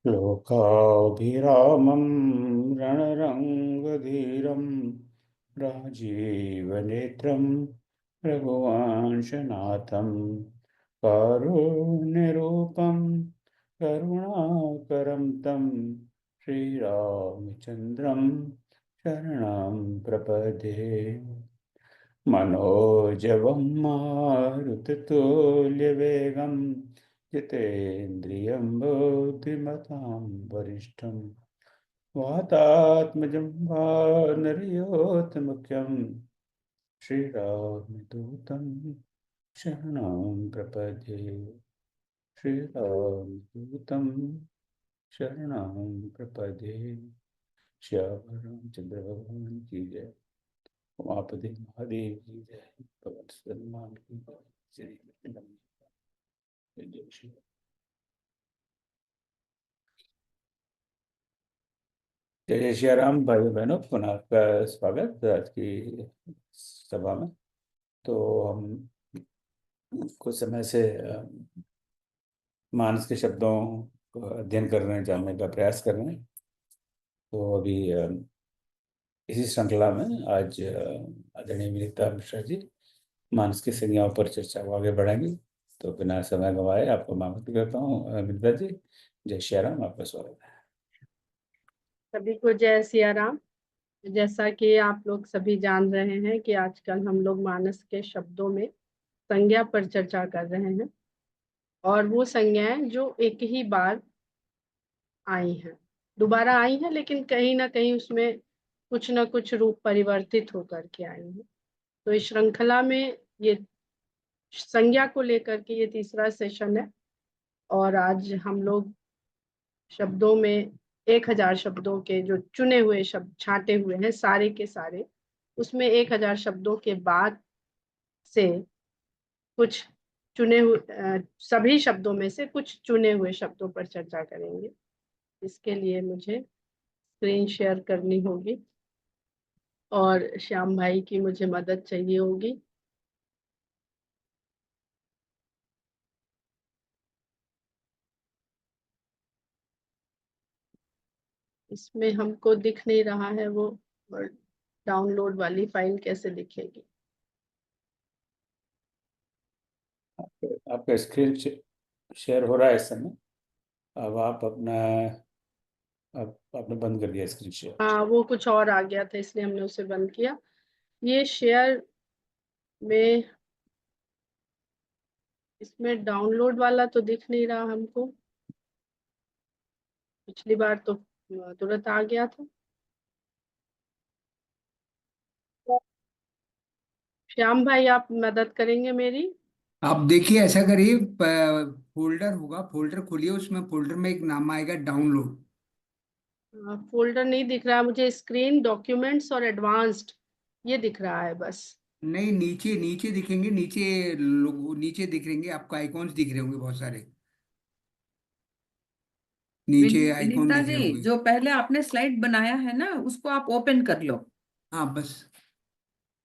लोकाभिरामं रणरङ्गधीरं राजीवनेत्रं रघुवंशनाथं कारुण्यरूपं करुणाकरं तं श्रीरामचन्द्रं शरणं प्रपद्ये। मनोजवं मारुततुल्यवेगं जितेन्द्रियं बुद्धिमतां वरिष्ठं वातात्मजं वानरयोत्तमख्यं श्रीरामदूतं शरणं प्रपद्ये। श्रीरामदूतं शरणं प्रपद्ये। श्याम रामचंद्र भगवान की जय। उमापति महादेव की जय। पवन सन्मान की जय। श्री कृष्ण जय श्री। जय जय श्री राम भाई बहनों, पुनः आपका स्वागत आज की सभा में। तो हम कुछ समय से मानस के शब्दों को अध्ययन कर रहे हैं, जानने का प्रयास कर रहे हैं। तो अभी इसी श्रृंखला में आज आदरणीय विनीता मिश्रा जी मानस की संज्ञाओं पर चर्चा को आगे बढ़ाएंगे। तो बिना समय गंवाए आपको आमंत्रित करता हूँ विनीता जी। जय श्री राम, आपका स्वागत है। सभी को जय सिया राम। जैसा कि आप लोग सभी जान रहे हैं कि आजकल हम लोग मानस के शब्दों में संज्ञा पर चर्चा कर रहे हैं, और वो संज्ञाएं जो एक ही बार आई हैं, दोबारा आई हैं, लेकिन कहीं ना कहीं उसमें कुछ ना कुछ रूप परिवर्तित होकर के आई हैं। तो इस श्रृंखला में ये संज्ञा को लेकर के ये तीसरा सेशन है, और आज हम लोग शब्दों में 1000 शब्दों के जो चुने हुए शब्द छांटे हुए हैं सारे के सारे, उसमें 1000 शब्दों के बाद से कुछ चुने हुए सभी शब्दों में से कुछ चुने हुए शब्दों पर चर्चा करेंगे। इसके लिए मुझे स्क्रीन शेयर करनी होगी और श्याम भाई की मुझे मदद चाहिए होगी। इसमें हमको दिख नहीं रहा है वो डाउनलोड वाली फाइल कैसे दिखेगी। आपका स्क्रीन शेयर हो रहा है इस समय। अब आप आपने बंद कर दिया स्क्रीन शेयर। हाँ, वो कुछ और आ गया था इसलिए हमने उसे बंद किया। ये शेयर में इसमें डाउनलोड वाला तो दिख नहीं रहा हमको। पिछली बार तो तुरंत आ गया था। श्याम भाई, आप मदद करेंगे मेरी? आप देखिए, ऐसा करिए, फोल्डर होगा, फोल्डर खोलिए, उसमें फोल्डर में एक नाम आएगा डाउनलोड। फोल्डर नहीं दिख रहा मुझे। स्क्रीन, डॉक्यूमेंट्स और एडवांस्ड ये दिख रहा है बस। नहीं, नीचे नीचे दिखेंगे, नीचे लोगो नीचे दिखेंगे आपको, आइकॉन्स दिख रहे होंगे बहुत सारे। नीचे आइकॉन विनीता दिख जी, रहे होंगे। जो पहले आपने स्लाइड बनाया है ना, उसको आप ओपन कर लो। हाँ, बस।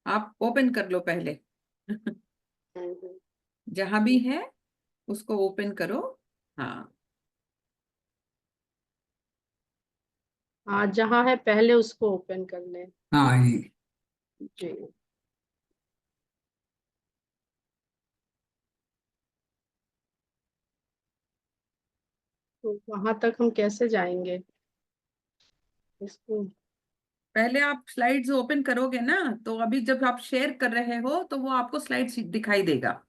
आप ओपन कर लो पहले। हम्म। जहां भी है उसको ओपन करो। हाँ, हाँ, जहाँ है पहले उसको ओपन कर ले। हाँ जी। जी। तो वहां तक हम कैसे जाएंगे इसको? पहले आप स्लाइड्स ओपन करोगे ना, तो अभी जब आप शेयर कर रहे हो तो वो आपको स्लाइड्स दिखाई देगा।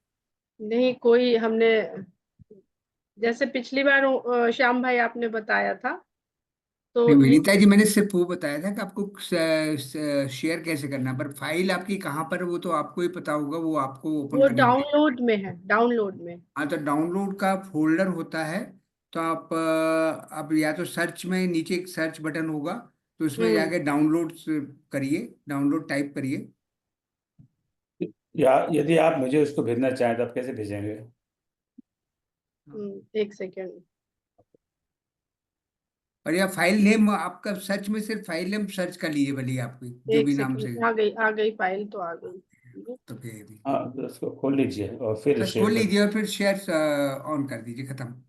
नहीं, कोई हमने जैसे पिछली बार श्याम भाई आपने बताया था, नहीं, तो ये विनीता जी, मैंने सिर्फ वो बताया था कि आपको शेयर कैसे करना है, पर फाइल आपकी कहाँ पर है वो तो आपको ही पता होगा, वो आपको ओपन वो करनी पड़ेगी। डाउनलोड में है, डाउनलोड में। हाँ, तो डाउनलोड का फोल्डर होता है। तो आप या तो सर्च में नीचे एक सर्च बटन होगा, तो उसमें हम्म। जाके डाउनलोड करिए, डाउनलोड टाइप करिए। या यदि आप मुझे उसको भेजना चाहें तो आप कैसे भेजेंगे? एक सेकेंड। और या फाइल नेम आपका, सर्च में सिर्फ फाइल नेम सर्च कर लीजिए, भले आपकी जो एक भी नाम से। सेकेंड, आ गई फाइल तो आ गई। तो फिर भी हाँ, तो उसको खोल लीजिए और फिर बस शेयर खोल कर। लीजिए और फिर शेयर ऑन कर दीजिए, खत्म।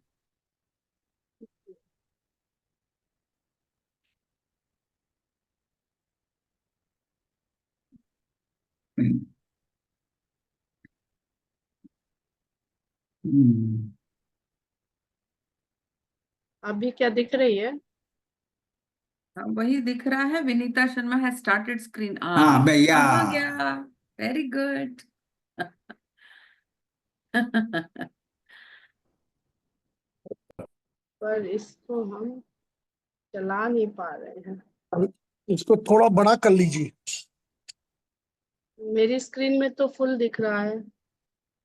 अभी क्या दिख रही है? हाँ, वही दिख रहा है, Vinita Sharma has started screen. हाँ भैया। अब आ गया। Very good. पर इसको हम चला नहीं पा रहे हैं। अब इसको थोड़ा बड़ा कर लीजिए। मेरी स्क्रीन में तो फुल दिख रहा है।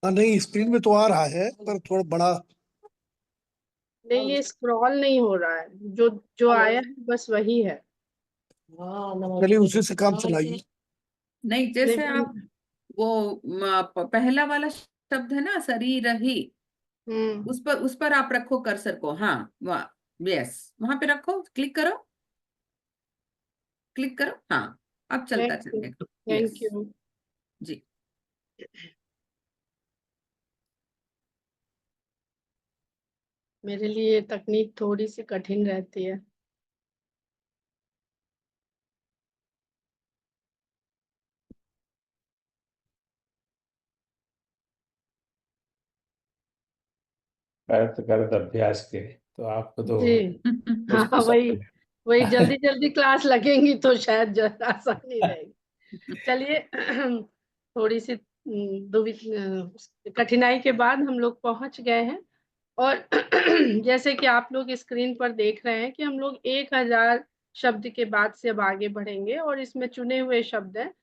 हाँ नहीं, स्क्रीन में तो आ रहा है पर थोड़ा बड़ा। नहीं, ये स्क्रॉल नहीं हो रहा है। जो जो आया है बस वही है। चलिए उसी से काम चलाइए। नहीं, जैसे नहीं, आप वो पहला वाला शब्द है ना, शरीर ही, उस पर आप रखो कर्सर को। हाँ, वाह, यस, वहां पे रखो, क्लिक करो, क्लिक करो। हाँ, अब चलता थैंक यू, चलेगा। Thank yes you. जी। मेरे लिए तकनीक थोड़ी सी कठिन रहती है। करत करत अभ्यास के तो आपको तो जी। कुछ हाँ, कुछ वही समझ वही में। जल्दी जल्दी क्लास लगेंगी तो शायद जरा आसानी रहेगी। चलिए, थोड़ी सी कठिनाई के बाद हम लोग पहुंच गए हैं। और जैसे कि आप लोग स्क्रीन पर देख रहे हैं कि हम लोग 1000 शब्द के बाद से अब आगे बढ़ेंगे और इसमें चुने हुए शब्द हैं,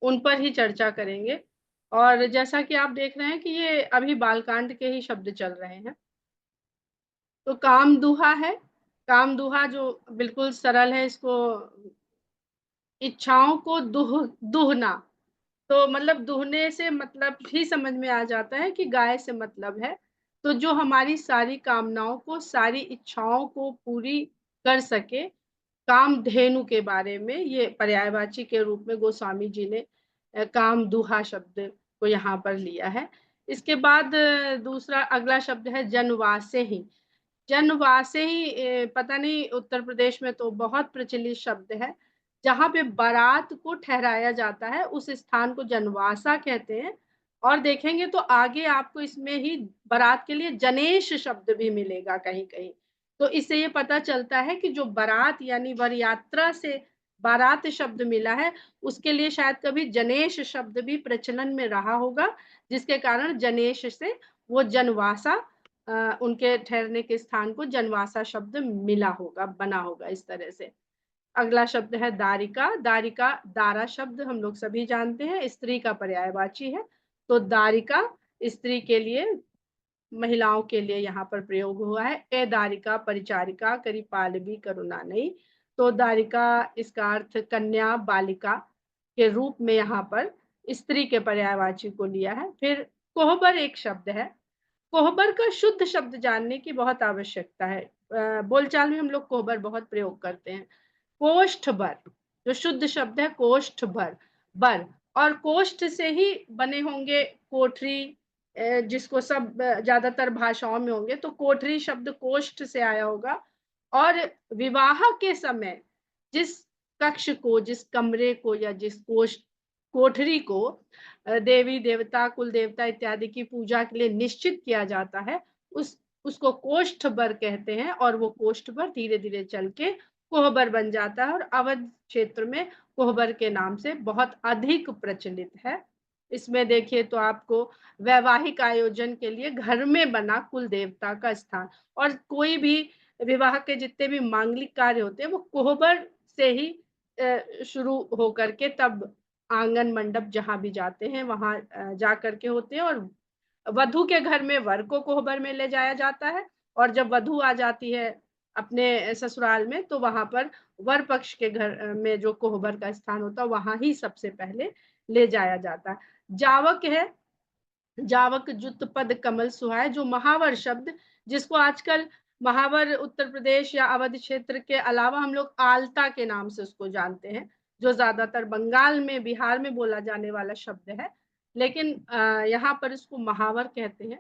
उन पर ही चर्चा करेंगे। और जैसा कि आप देख रहे हैं कि ये अभी बालकांड के ही शब्द चल रहे हैं। तो कामदुहा है। कामदुहा जो बिल्कुल सरल है, इसको इच्छाओं को दुहना। तो मतलब दुहने से मतलब ही समझ में आ जाता है कि गाय से मतलब है। तो जो हमारी सारी कामनाओं को, सारी इच्छाओं को पूरी कर सके, कामधेनु के बारे में ये पर्यायवाची के रूप में गोस्वामी जी ने कामदुहा शब्द को यहाँ पर लिया है। इसके बाद दूसरा अगला शब्द है जनवासे ही। जनवासे ही पता नहीं, उत्तर प्रदेश में तो बहुत प्रचलित शब्द है। जहाँ पे बारात को ठहराया जाता है उस स्थान को जनवासा कहते हैं। और देखेंगे तो आगे आपको इसमें ही बारात के लिए जनेश शब्द भी मिलेगा कहीं कहीं। तो इससे ये पता चलता है कि जो बारात यानी वर यात्रा से बारात शब्द मिला है, उसके लिए शायद कभी जनेश शब्द भी प्रचलन में रहा होगा, जिसके कारण जनेश से वो जनवासा, उनके ठहरने के स्थान को जनवासा शब्द मिला होगा, बना होगा इस तरह से। अगला शब्द है दारिका। दारिका, दारा शब्द हम लोग सभी जानते हैं, स्त्री का पर्यायवाची है। तो दारिका स्त्री के लिए, महिलाओं के लिए यहाँ पर प्रयोग हुआ है। ए दारिका परिचारिका करी पालवी करुणा नहीं। तो दारिका इसका अर्थ कन्या, बालिका के रूप में यहाँ पर स्त्री के पर्यायवाची को लिया है। फिर कोहबर एक शब्द है। कोहबर का शुद्ध शब्द जानने की बहुत आवश्यकता है। बोलचाल में हम लोग कोहबर बहुत प्रयोग करते हैं। कोष्ठ बर, जो शुद्ध शब्द है कोष्ठ बर, बर। और कोष्ठ से ही बने होंगे कोठरी, जिसको सब ज्यादातर भाषाओं में होंगे तो कोठरी शब्द कोष्ठ से आया होगा। और विवाह के समय जिस कक्ष को, जिस कमरे को या जिस कोठरी को देवी देवता, कुल देवता इत्यादि की पूजा के लिए निश्चित किया जाता है, उसको कोष्ठ बर कहते हैं। और वो कोष्ठ बर धीरे धीरे चल के कोहबर बन जाता है और अवध क्षेत्र में कोहबर के नाम से बहुत अधिक प्रचलित है। इसमें देखिए तो आपको वैवाहिक आयोजन के लिए घर में बना कुल देवता का स्थान, और कोई भी विवाह के जितने भी मांगलिक कार्य होते हैं वो कोहबर से ही शुरू होकर के तब आंगन मंडप जहां भी जाते हैं वहां जा करके होते हैं। और वधु के घर में वर को कोहबर में ले जाया जाता है, और जब वधु आ जाती है अपने ससुराल में तो वहां पर वर पक्ष के घर में जो कोहबर का स्थान होता है वहां ही सबसे पहले ले जाया जाता है। जावक है। जावक जुत पद कमल सुहाए, जो महावर शब्द, जिसको आजकल महावर उत्तर प्रदेश या अवध क्षेत्र के अलावा हम लोग आलता के नाम से उसको जानते हैं, जो ज्यादातर बंगाल में, बिहार में बोला जाने वाला शब्द है। लेकिन यहाँ पर इसको महावर कहते हैं।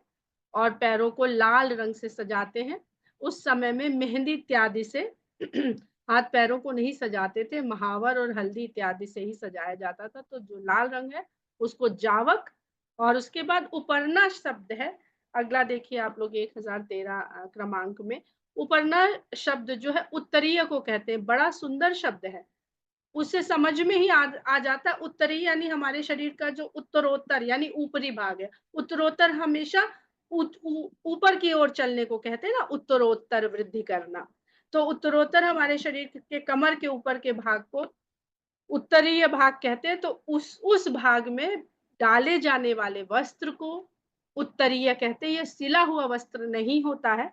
और पैरों को लाल रंग से सजाते हैं। उस समय में मेहंदी इत्यादि से हाथ पैरों को नहीं सजाते थे, महावर और हल्दी इत्यादि से ही सजाया जाता था। तो जो लाल रंग है उसको जावक। और उसके बाद उपर्ना शब्द है, अगला देखिए आप लोग 1013 क्रमांक में। उपर्ना शब्द जो है उत्तरीय को कहते हैं, बड़ा सुंदर शब्द है। उससे समझ में ही आ जाता है, उत्तरी यानी हमारे शरीर का जो उत्तरोत्तर यानी ऊपरी भाग है। उत्तरोत्तर हमेशा ऊपर की ओर चलने को कहते हैं ना, उत्तरोत्तर वृद्धि करना। तो उत्तरोत्तर हमारे शरीर के कमर के ऊपर के भाग को उत्तरीय भाग कहते हैं। तो उस भाग में डाले जाने वाले वस्त्र को उत्तरीय कहते हैं। ये सिला हुआ वस्त्र नहीं होता है।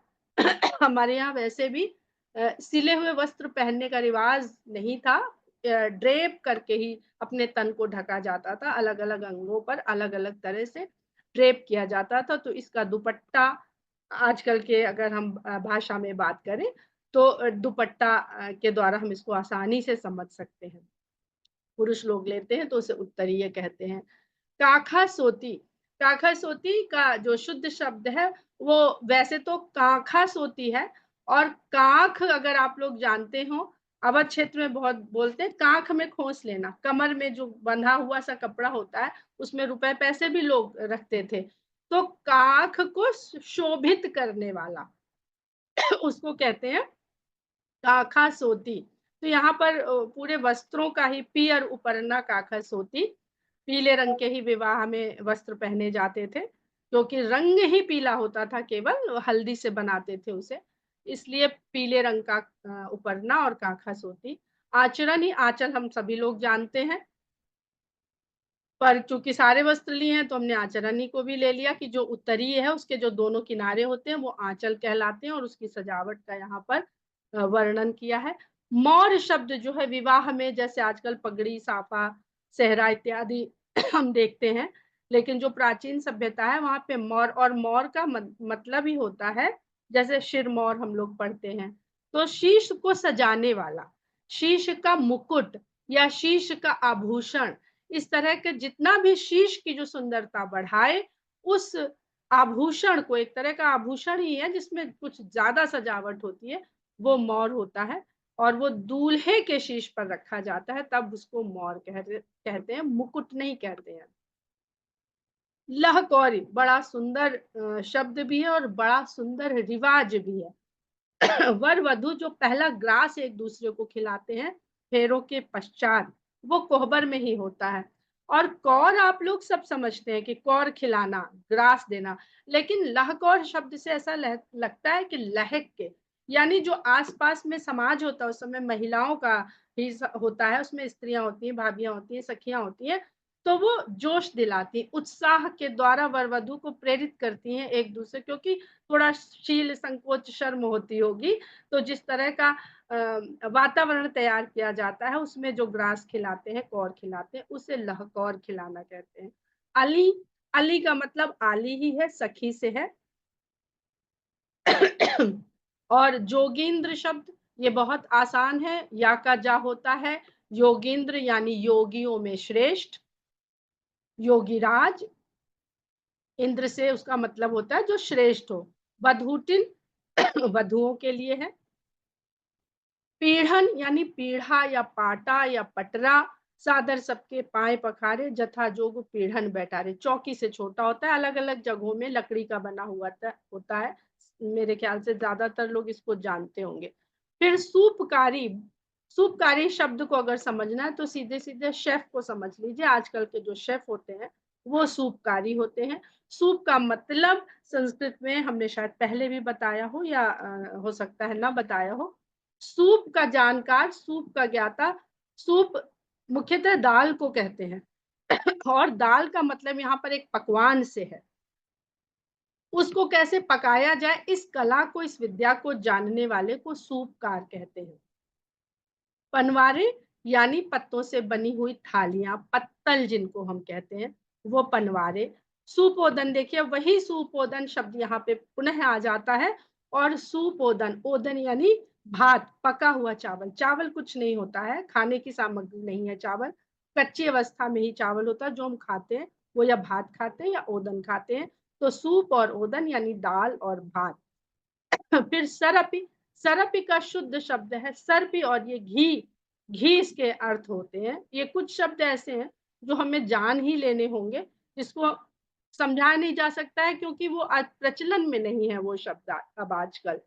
हमारे यहाँ वैसे भी सिले हुए वस्त्र पहनने का रिवाज नहीं था। ड्रेप करके ही अपने तन को ढका जाता था, अलग अलग अंगों पर अलग अलग तरह से ड्रेप किया जाता था। तो इसका दुपट्टा, आजकल के अगर हम भाषा में बात करें तो दुपट्टा के द्वारा हम इसको आसानी से समझ सकते हैं। पुरुष लोग लेते हैं तो उसे उत्तरीय कहते हैं। काखा सोती, काखा सोती का जो शुद्ध शब्द है वो वैसे तो कांखा सोती है। और कांख अगर आप लोग जानते हो, अवध क्षेत्र में बहुत बोलते हैं, कांख में खोस लेना, कमर में जो बंधा हुआ सा कपड़ा होता है उसमें रुपए पैसे भी लोग रखते थे। तो कांख को शोभित करने वाला उसको कहते हैं काखा सोती। तो यहाँ पर पूरे वस्त्रों का ही पियर उपरना काखा सोती, पीले रंग के ही विवाह में वस्त्र पहने जाते थे, क्योंकि रंग ही पीला होता था, केवल हल्दी से बनाते थे उसे, इसलिए पीले रंग का उपरना और काखा सोती। आचरण ही आंचल हम सभी लोग जानते हैं, पर चूंकि सारे वस्त्र लिए हैं तो हमने आचरणी को भी ले लिया कि जो उत्तरीय है उसके जो दोनों किनारे होते हैं वो आंचल कहलाते हैं, और उसकी सजावट का यहाँ पर वर्णन किया है। मौर शब्द जो है विवाह में, जैसे आजकल पगड़ी, साफा, सेहरा इत्यादि हम देखते हैं, लेकिन जो प्राचीन सभ्यता है वहां पे मौर, और मौर का मतलब ही होता है जैसे शिरमौर हम लोग पढ़ते हैं, तो शीश को सजाने वाला, शीश का मुकुट या शीश का आभूषण, इस तरह के जितना भी शीश की जो सुंदरता बढ़ाए, उस आभूषण को, एक तरह का आभूषण ही है जिसमें कुछ ज्यादा सजावट होती है, वो मौर होता है। और वो दूल्हे के शीश पर रखा जाता है, तब उसको मौर कहते हैं, मुकुट नहीं कहते हैं। लहकौरी बड़ा सुंदर शब्द भी है और बड़ा सुंदर रिवाज भी है। वर वधु जो पहला ग्रास एक दूसरे को खिलाते हैं फेरों के पश्चात, वो कोहबर में ही होता है। और कौर आप लोग सब समझते हैं कि कौर खिलाना, ग्रास देना, लेकिन लहकौर शब्द से ऐसा लगता है कि लहक के, यानी जो आसपास में समाज होता है उस समय महिलाओं का ही होता है, उसमें स्त्रियां होती हैं, भाभियां होती हैं, सखियां होती हैं, तो वो जोश दिलाती, उत्साह के द्वारा वर वधु को प्रेरित करती हैं एक दूसरे, क्योंकि थोड़ा शील, संकोच, शर्म होती होगी, तो जिस तरह का वातावरण तैयार किया जाता है उसमें जो ग्रास खिलाते हैं, कौर खिलाते हैं, उसे लहकौर खिलाना कहते हैं। अली, अली का मतलब आली ही है, सखी से है। और जोगींद्र शब्द ये बहुत आसान है, या का जा होता है, योगींद्र यानी योगियों में श्रेष्ठ, योगीराज, इंद्र से उसका मतलब होता है जो श्रेष्ठ हो। वधूटिन वधुओं के लिए है। पीढ़न यानी पीढ़ा या पाटा या पटरा, सादर सबके पाए पखारे, जथा जोग पीढ़न बैठारे, चौकी से छोटा होता है, अलग अलग जगहों में लकड़ी का बना हुआ होता है, मेरे ख्याल से ज्यादातर लोग इसको जानते होंगे। फिर सूपकारी, सूपकारी शब्द को अगर समझना है तो सीधे सीधे शेफ को समझ लीजिए, आजकल के जो शेफ होते हैं वो सूपकारी होते हैं। सूप का मतलब संस्कृत में हमने शायद पहले भी बताया हो, या हो सकता है ना बताया हो। सूप का जानकार, सूप का ज्ञाता, सूप मुख्यतः दाल को कहते हैं, और दाल का मतलब यहाँ पर एक पकवान से है, उसको कैसे पकाया जाए इस कला को, इस विद्या को जानने वाले को सूपकार कहते हैं। पनवारे यानी पत्तों से बनी हुई थालियां, पत्तल जिनको हम कहते हैं, वो पनवारे। सुपोदन, देखिए वही सुपोदन शब्द यहाँ पे पुनः आ जाता है, और सुपोदन, ओदन यानी भात, पका हुआ चावल, चावल कुछ नहीं होता है, खाने की सामग्री नहीं है चावल, कच्ची अवस्था में ही चावल होता है, जो हम खाते हैं वो या भात खाते हैं या ओदन खाते हैं। तो सूप और ओदन यानी दाल और भात। फिर सरपी, सरपी का शुद्ध शब्द है सर्पी, और ये घी, घी इसके अर्थ होते हैं। ये कुछ शब्द ऐसे हैं जो हमें जान ही लेने होंगे, जिसको समझाया नहीं जा सकता है क्योंकि वो आज प्रचलन में नहीं है वो शब्द अब आजकल।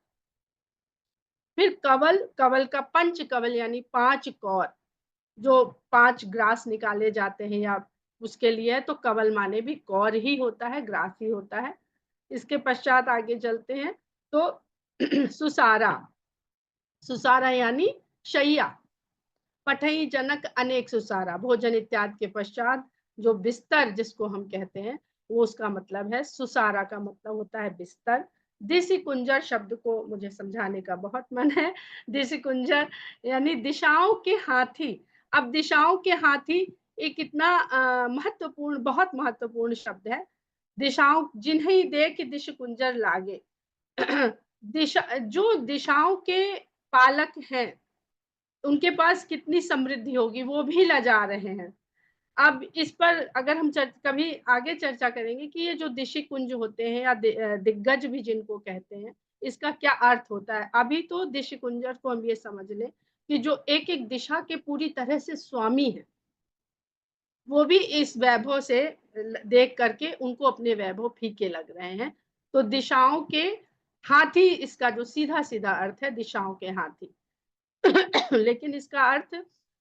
फिर कवल, कवल का पंच कवल यानी 5 कौर, जो 5 ग्रास निकाले जाते हैं या उसके लिए, तो कवल माने भी कौर ही होता है, ग्रास ही होता है। इसके पश्चात आगे चलते हैं तो सुसारा, सुसारा यानी शैया। पठई जनक अनेक सुसारा, भोजन इत्यादि के पश्चात जो बिस्तर जिसको हम कहते हैं, वो उसका मतलब है। सुसारा का मतलब होता है बिस्तर। दिशि कुंजर शब्द को मुझे समझाने का बहुत मन है। दिशि कुंजर यानी दिशाओं के हाथी। अब दिशाओं के हाथी एक इतना महत्वपूर्ण, बहुत महत्वपूर्ण शब्द है। दिशाओं जिन्हें देख दिश कुंजर लागे। दिशा, जो दिशाओं के पालक हैं, उनके पास कितनी समृद्धि होगी, वो भी लजा रहे हैं। अब इस पर अगर हम कभी आगे चर्चा करेंगे कि ये जो दिशि कुंज होते हैं या दिग्गज भी जिनको कहते हैं, इसका क्या अर्थ होता है। अभी तो दिशि कुंजर को हम ये समझ लें कि जो एक-एक दिशा के पूरी तरह से स्वामी हैं, वो भी इस वैभव से देख करके उनको अपने वैभव फीके लग रहे हैं। तो दिशाओं के हाथी, इसका जो सीधा-सीधा अर्थ है दिशाओं के हाथी। लेकिन इसका अर्थ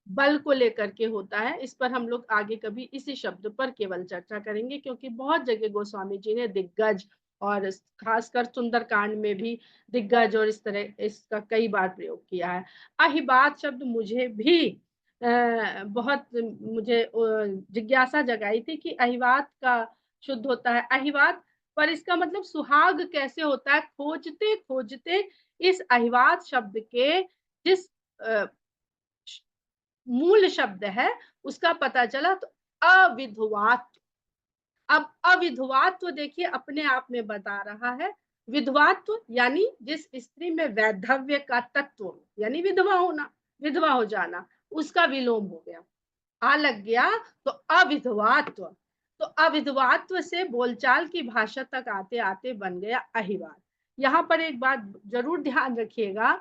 बल को लेकर के होता है। इस पर हम लोग आगे कभी इसी शब्द पर केवल चर्चा करेंगे, क्योंकि बहुत जगह गोस्वामी जी ने दिग्गज और खासकर सुंदरकांड में भी दिग्गज और इस तरह इसका कई बार प्रयोग किया है। अहिबात शब्द मुझे भी बहुत मुझे जिज्ञासा जगाई थी कि अहिबात का शुद्ध होता है अहिबात, पर इसका मतलब सुहाग कैसे होता है। खोजते खोजते इस अहिबात शब्द के जिस मूल शब्द है उसका पता चला, तो अविधवात्व। अब अविधवात्व देखिए अपने आप में बता रहा है। विधवात्व यानी जिस स्त्री में वैधव्य का तत्व, यानी विधवा होना, विधवा हो जाना, उसका विलोम हो गया, आ लग गया, तो अविधवात्व। तो अविधवात्व से बोलचाल की भाषा तक आते आते बन गया अहिवाद। यहाँ पर एक बात जरूर ध्यान रखिएगा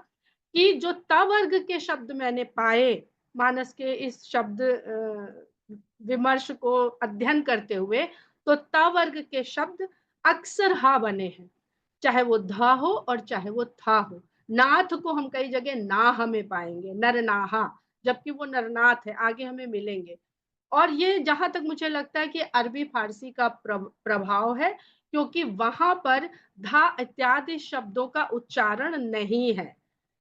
कि जो त वर्ग के शब्द मैंने पाए मानस के इस शब्द विमर्श को अध्ययन करते हुए, तो त वर्ग के शब्द अक्सर हा बने हैं, चाहे वो ध हो और चाहे वो था हो। नाथ को हम कई जगह नाह में पाएंगे, नरनाहा, जबकि वो नरनाथ है, आगे हमें मिलेंगे। और ये जहां तक मुझे लगता है कि अरबी फारसी का प्रभाव है, क्योंकि वहां पर धा इत्यादि शब्दों का उच्चारण नहीं है,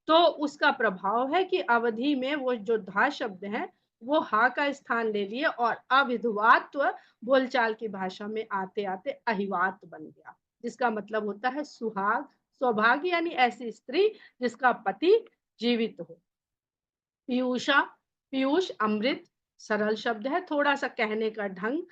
तो उसका प्रभाव है कि अवधि में वो जो धा शब्द है वो हा का स्थान ले लिए और अविधवात्व बोलचाल की भाषा में आते आते अहिवात बन गया, जिसका मतलब होता है सुहाग, सौभाग्य, यानी ऐसी स्त्री जिसका पति जीवित हो। पीयूषा, पीयूष अमृत सरल शब्द है, थोड़ा सा कहने का ढंग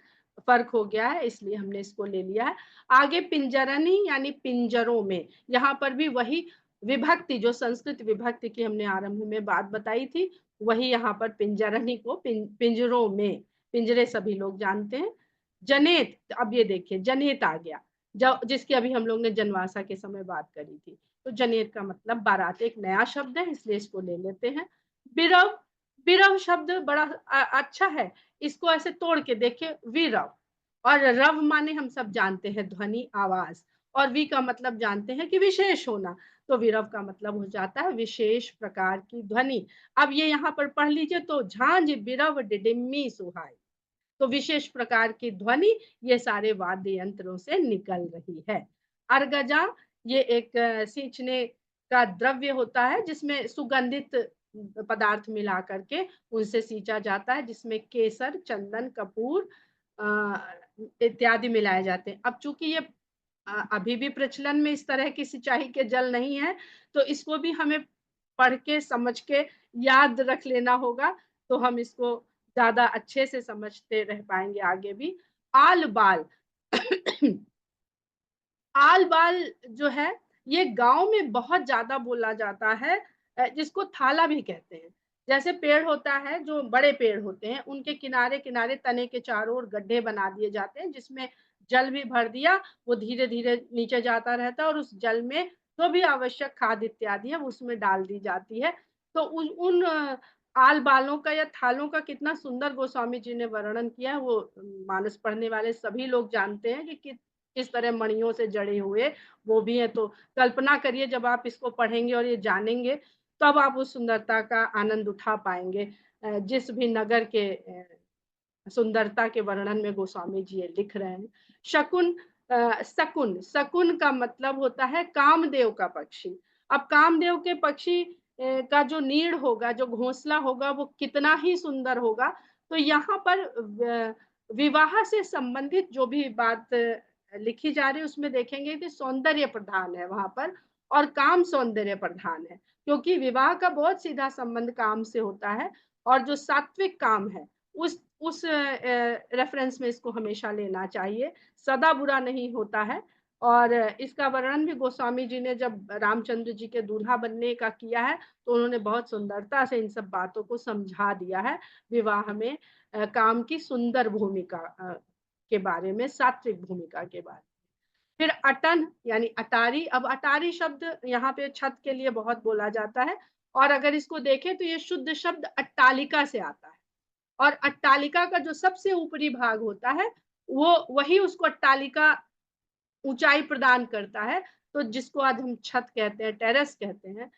फर्क हो गया है, इसलिए हमने इसको ले लिया है। आगे पिंजरनी यानी पिंजरों में, यहाँ पर भी वही विभक्ति, जो संस्कृत विभक्ति की हमने आरंभ में बात बताई थी, वही यहाँ पर पिंजरनी को पिंजरों में, पिंजरे सभी लोग जानते हैं। जनेत, अब ये देखिए जनेत आ गया, जिसकी अभी हम लोग ने जनवासा के समय बात करी थी। तो जनेत का मतलब बारात, एक नया शब्द है इसलिए इसको ले लेते हैं। बिरव, बिरव शब्द बड़ा अच्छा है, इसको ऐसे तोड़ के देखिए, विरव। और रव माने हम सब जानते हैं ध्वनि, आवाज, और वी का मतलब जानते हैं कि विशेष होना, तो विरव का मतलब हो जाता है विशेष प्रकार की ध्वनि। अब ये यहाँ पर पढ़ लीजिए, तो झांझ बिरव डिडिम्मी सुहाई, तो विशेष प्रकार की ध्वनि ये सारे वाद्य यंत्रों से निकल रही है। अर्गजा, ये एक सींचने का द्रव्य होता है जिसमें सुगंधित पदार्थ मिला करके उनसे सींचा जाता है, जिसमें केसर, चंदन, कपूर इत्यादि मिलाए जाते हैं। अब चूंकि ये अभी भी प्रचलन में इस तरह की सिंचाई के जल नहीं है, तो इसको भी हमें पढ़ के समझ के याद रख लेना होगा, तो हम इसको ज्यादा अच्छे से समझते रह पाएंगे आगे भी। आल बाल आल बाल जो है ये गांव में बहुत ज्यादा बोला जाता है, जिसको थाला भी कहते हैं। जैसे पेड़ होता है, जो बड़े पेड़ होते हैं उनके किनारे किनारे तने के चारों ओर गड्ढे बना दिए जाते हैं, जिसमें जल भी भर दिया, वो धीरे धीरे नीचे जाता रहता है और उस जल में जो भी आवश्यक खाद इत्यादि है वो उसमें डाल दी जाती है। तो उन आल बालों का या थालों का कितना सुंदर गोस्वामी जी ने वर्णन किया है। वो मानस पढ़ने वाले सभी लोग जानते हैं कि किस तरह मणियों से जड़े हुए वो भी है। तो कल्पना करिए जब आप इसको पढ़ेंगे और ये जानेंगे तब आप उस सुंदरता का आनंद उठा पाएंगे। जिस भी नगर के सुंदरता के वर्णन में गोस्वामी जी ये लिख रहे हैं। शकुन, शकुन का मतलब होता है कामदेव का पक्षी। अब कामदेव के पक्षी का जो नीड़ होगा, जो घोंसला होगा, वो कितना ही सुंदर होगा। तो यहाँ पर विवाह से संबंधित जो भी बात लिखी जा रही है उसमें देखेंगे कि सौंदर्य प्रधान है वहां पर, और काम सौंदर्य प्रधान है, क्योंकि विवाह का बहुत सीधा संबंध काम से होता है। और जो सात्विक काम है उस रेफरेंस में इसको हमेशा लेना चाहिए, सदा बुरा नहीं होता है। और इसका वर्णन भी गोस्वामी जी ने जब रामचंद्र जी के दूल्हा बनने का किया है तो उन्होंने बहुत सुंदरता से इन सब बातों को समझा दिया है। विवाह में काम की सुंदर भूमिका के बारे में, सात्विक भूमिका के बारे में। फिर अटन यानी अटारी। अब अटारी शब्द यहाँ पे छत के लिए बहुत बोला जाता है, और अगर इसको देखें तो ये शुद्ध शब्द अट्टालिका से आता है। और अट्टालिका का जो सबसे ऊपरी भाग होता है वो वही उसको अट्टालिका ऊंचाई प्रदान करता है। तो जिसको आज हम छत कहते हैं, टेरेस कहते हैं,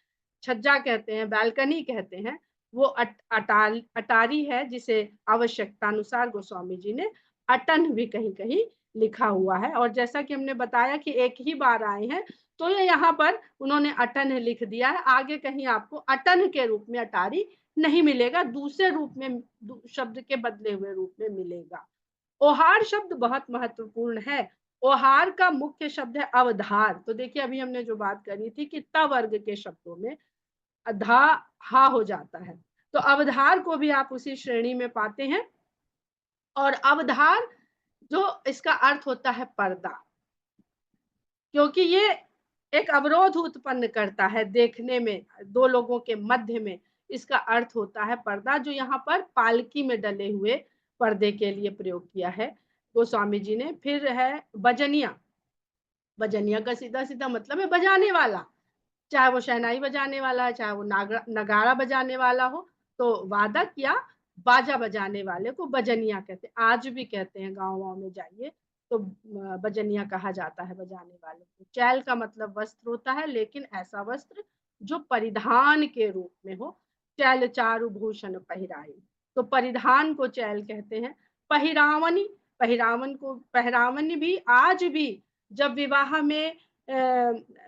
छज्जा कहते हैं, बालकनी कहते हैं, वो अटारी है, जिसे आवश्यकता अनुसार गोस्वामी जी ने अटन भी कहीं कहीं लिखा हुआ है। और जैसा कि हमने बताया कि एक ही बार आए हैं तो ये यहाँ पर उन्होंने अटन लिख दिया है। आगे कहीं आपको अटन के रूप में अटारी नहीं मिलेगा, दूसरे रूप में, शब्द के बदले हुए रूप में मिलेगा। ओहार शब्द बहुत महत्वपूर्ण है। ओहार का मुख्य शब्द है अवधार। तो देखिए अभी हमने जो बात करी थी कि त वर्ग के शब्दों में धा हा हो जाता है, तो अवधार को भी आप उसी श्रेणी में पाते हैं। और अवधार जो इसका अर्थ होता है पर्दा, क्योंकि ये एक अवरोध उत्पन्न करता है देखने में, दो लोगों के मध्य में। इसका अर्थ होता है पर्दा, जो यहाँ पर पालकी में डले हुए पर्दे के लिए प्रयोग किया है गोस्वामी जी ने। फिर है बजनिया। बजनिया का सीधा सीधा मतलब है बजाने वाला, चाहे वो शहनाई बजाने वाला है, चाहे वो नगाड़ा बजाने वाला हो। तो वादक या बाजा बजाने वाले को बजनिया कहते हैं। आज भी कहते हैं, गाँव में जाइए तो बजनिया कहा जाता है बजाने वाले को। चैल का मतलब वस्त्र होता है, लेकिन ऐसा वस्त्र जो परिधान के रूप में हो। चैल चारु भूषण पहिराई, तो परिधान को चैल कहते हैं। पहिरावनी, पहिरावन भी आज भी जब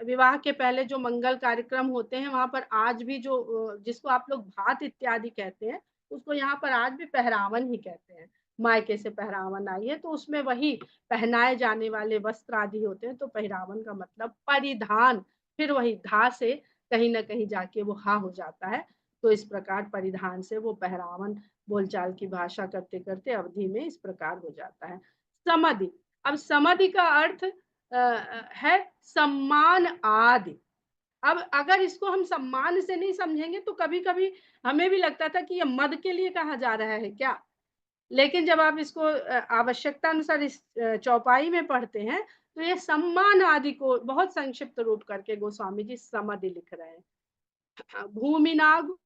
विवाह के पहले जो मंगल कार्यक्रम होते हैं वहां पर आज भी जो जिसको आप लोग भात इत्यादि कहते हैं, उसको यहाँ पर आज भी पहरावन ही कहते हैं। मायके से पहरावन आई है तो उसमें वही पहनाए जाने वाले वस्त्र आदि होते हैं। तो पहरावन का मतलब परिधान, फिर वही धा से कहीं ना कहीं जाके वो हा हो जाता है। तो इस प्रकार परिधान से वो पहरावन, बोलचाल की भाषा करते करते अवधि में इस प्रकार हो जाता है। समाधि। अब समाधि का अर्थ है सम्मान आदि। अब अगर इसको हम सम्मान से नहीं समझेंगे तो कभी कभी हमें भी लगता था कि ये मद के लिए कहा जा रहा है क्या, लेकिन जब आप इसको आवश्यकता अनुसार इस चौपाई में पढ़ते हैं तो ये सम्मान आदि को बहुत संक्षिप्त रूप करके गोस्वामी जी समाधि लिख रहे हैं। भूमिनाग।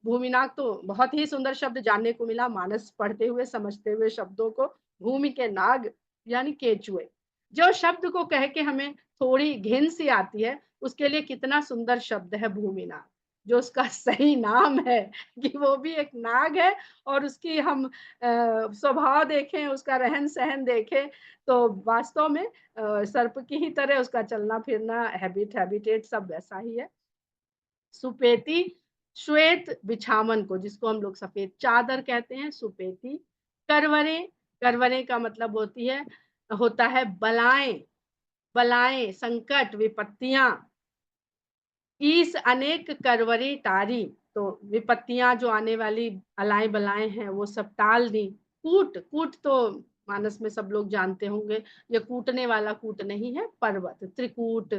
भूमिनाग तो बहुत ही सुंदर शब्द जानने को मिला मानस पढ़ते हुए, समझते हुए शब्दों को। भूमि के नाग यानी केचुए। जो शब्द को कह के हमें थोड़ी घिन सी आती है, उसके लिए कितना सुंदर शब्द है भूमिनाग। जो उसका सही नाम है कि वो भी एक नाग है, और उसकी हम स्वभाव देखें, उसका रहन सहन देखें तो वास्तव में सर्प की ही तरह उसका चलना फिरना, हैबिटेट सब वैसा ही है। सुपेती, श्वेत बिछावन को, जिसको हम लोग सफेद चादर कहते हैं, सुपेती। करवरे, करवरे का मतलब होता है बलाएं, बलाएं, संकट, विपत्तियां। ईस अनेक करवरे टारी, तो विपत्तियां जो आने वाली अलाएं बलाएं हैं वो सब टाल दी। कूट, कूट तो मानस में सब लोग जानते होंगे, ये कूटने वाला कूट नहीं है, पर्वत, त्रिकूट,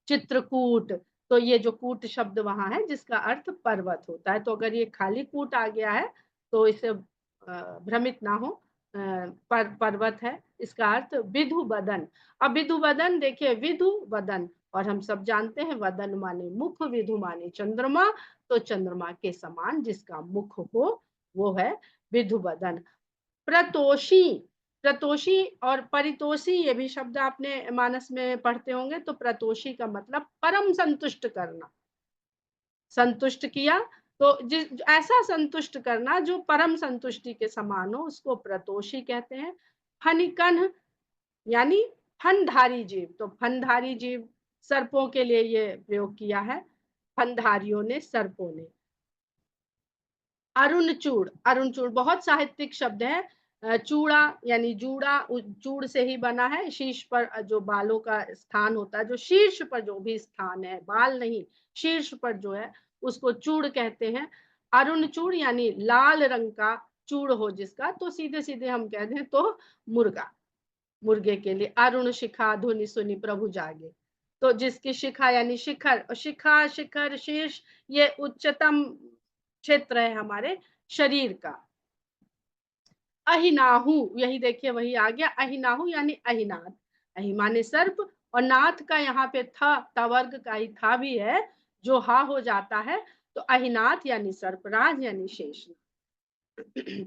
चित्रकूट। तो ये जो कूट शब्द वहां है जिसका अर्थ पर्वत होता है। तो अगर ये खाली कूट आ गया है तो इसे भ्रमित ना हो, पर्वत है। इसका अर्थ विधु बदन। अब विधु बदन देखिए, विधु बदन और हम सब जानते हैं वदन माने मुख, विधु माने चंद्रमा, तो चंद्रमा के समान जिसका मुख हो वो है विधु वदन। प्रतोषी, प्रतोषी और परितोषी ये भी शब्द आपने मानस में पढ़ते होंगे। तो प्रतोषी का मतलब परम संतुष्ट करना, संतुष्ट किया तो जिस ऐसा संतुष्ट करना जो परम संतुष्टि के समान हो उसको प्रतोषी कहते हैं। फनिकन यानी फनधारी जीव, तो फनधारी जीव सर्पों के लिए ये प्रयोग किया है, फनधारियों ने, सर्पों ने। अरुणचूड़, अरुणचूड़ बहुत साहित्यिक शब्द है। चूड़ा यानी जूड़ा, चूड़ से ही बना है। शीर्ष पर जो बालों का स्थान होता है, जो शीर्ष पर जो भी स्थान है, बाल नहीं, शीर्ष पर जो है उसको चूड़ कहते हैं। अरुणचूड़ यानी लाल रंग का चूड़ हो जिसका, तो सीधे सीधे हम कह दें तो मुर्गा, मुर्गे के लिए। अरुण शिखा धुनि सुनी प्रभु जागे, तो जिसकी शिखा यानी शिखर, शिखा, शिखर, शीर्ष, ये उच्चतम क्षेत्र है हमारे शरीर का। अहिनाहु, यही देखिए वही आ गया, अहिनाहु यानी अहिनाथ, अहि माने सर्प और नाथ का यहाँ पे था, तवर्ग का ही था भी है, जो हा हो जाता है तो अहिनाथ यानी सर्पराज यानी शेषनाग।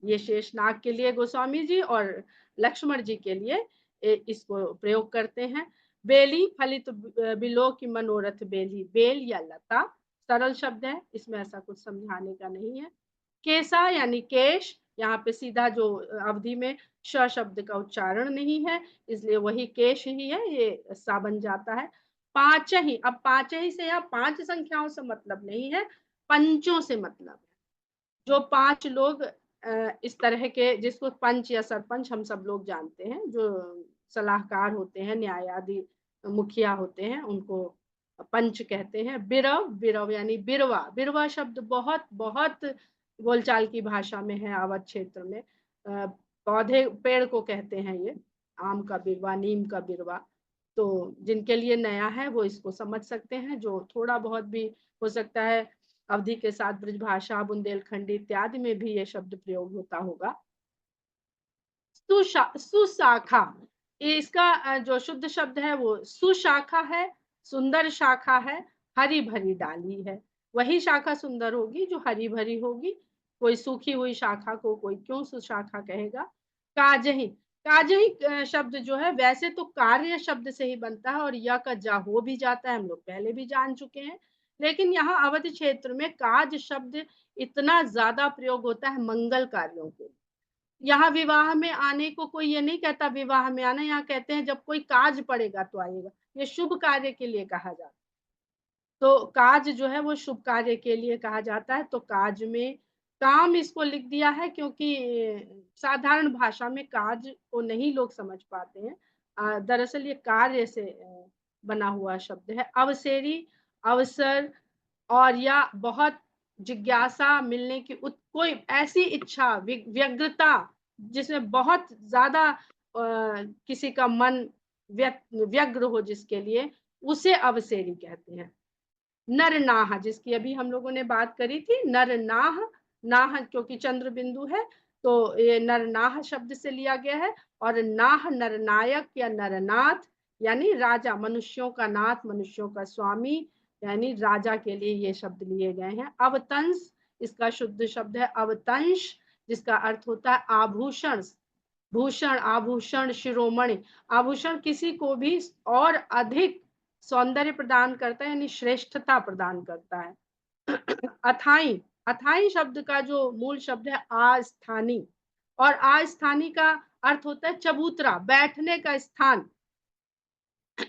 ये शेषनाग के लिए गोस्वामी जी और लक्ष्मण जी के लिए इसको प्रयोग करते हैं। बेली फलित बिलो की मनोरथ बेली, बेल या लता सरल शब्द है, इसमें ऐसा कुछ समझाने का नहीं है। केसा यानी केश, यहाँ पे सीधा जो अवधि में श शब्द का उच्चारण नहीं है इसलिए वही केश ही है, ये सा बन जाता है। पांच ही, अब पांच ही से या पांच संख्याओं से मतलब नहीं है, पंचों से मतलब है। जो पांच लोग इस तरह के, जिसको पंच या सरपंच हम सब लोग जानते हैं, जो सलाहकार होते हैं, न्यायाधि मुखिया होते हैं, उनको पंच कहते हैं। बिरव, बिरव यानी बिरवा, बिरवा शब्द बहुत बहुत बोलचाल की भाषा में है अवध क्षेत्र में। पौधे पेड़ को कहते हैं ये, आम का बिरवा, नीम का बिरवा। तो जिनके लिए नया है वो इसको समझ सकते हैं, जो थोड़ा बहुत भी हो सकता है अवधि के साथ ब्रजभाषा, बुंदेलखंडी इत्यादि में भी ये शब्द प्रयोग होता होगा। सुशाखा, इसका जो शुद्ध शब्द है वो सुशाखा है, सुंदर शाखा है, हरी भरी डाली है। वही शाखा सुंदर होगी जो हरी भरी होगी, कोई सूखी हुई शाखा को कोई क्यों सुशाखा कहेगा। काजही, काजही शब्द जो है वैसे तो कार्य शब्द से ही बनता है और या का जा हो भी जाता है, हम लोग पहले भी जान चुके हैं। लेकिन यहाँ अवध क्षेत्र में काज शब्द इतना ज्यादा प्रयोग होता है मंगल कार्यों के। यहाँ विवाह में आने को कोई ये नहीं कहता विवाह में आना, यहाँ कहते हैं जब कोई काज पड़ेगा तो आइएगा, ये शुभ कार्य के लिए कहा जाता है। तो काज जो है वो शुभ कार्य के लिए कहा जाता है। तो काज में काम इसको लिख दिया है क्योंकि साधारण भाषा में काज को नहीं लोग समझ पाते हैं। दरअसल ये कार्य से बना हुआ शब्द है। अवसेरी, अवसर, और या बहुत जिज्ञासा मिलने की कोई ऐसी इच्छा, व्यग्रता जिसमें बहुत ज्यादा किसी का मन व्यग्र हो जिसके लिए, उसे अवसेरी कहते हैं। नर नाह, जिसकी अभी हम लोगों ने बात करी थी, नर नाह, नाह क्योंकि चंद्र बिंदु है तो ये नर नाह शब्द से लिया गया है। और नाह नरनायक या नरनाथ यानी राजा, मनुष्यों का नाथ, मनुष्यों का स्वामी यानी राजा के लिए ये शब्द लिए गए हैं। अवतंस, इसका शुद्ध शब्द है अवतंश, जिसका अर्थ होता है आभूषण, भूषण, आभूषण, शिरोमणि। आभूषण किसी को भी और अधिक सौंदर्य प्रदान करता है यानी श्रेष्ठता प्रदान करता है। अथाई, अथाई शब्द का जो मूल शब्द है आस्थानी, और आस्थानी का अर्थ होता है चबूतरा, बैठने का स्थान।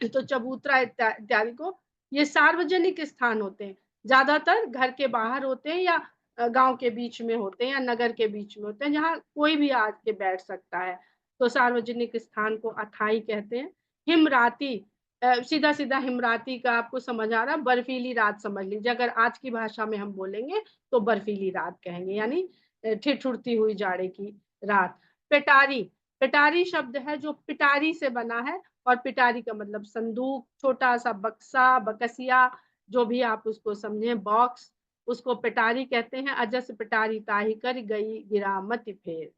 तो चबूतरा इत्यादि को, ये सार्वजनिक स्थान होते हैं, ज्यादातर घर के बाहर होते हैं या गांव के बीच में होते हैं या नगर के बीच में होते हैं, जहाँ कोई भी आके बैठ सकता है। तो सार्वजनिक स्थान को अथाई कहते हैं। हिमराती, सीधा सीधा हिमराती का आपको समझ आ रहा, बर्फीली रात समझ लीजिए। अगर आज की भाषा में हम बोलेंगे तो बर्फीली रात कहेंगे, यानी ठिठुरती हुई जाड़े की रात। पिटारी, पिटारी शब्द है जो पिटारी से बना है, और पिटारी का मतलब संदूक, छोटा सा बक्सा, बकसिया, जो भी आप उसको समझें, बॉक्स, उसको पिटारी कहते हैं। अजस पिटारी ताही कर गई गिरा मत फेर।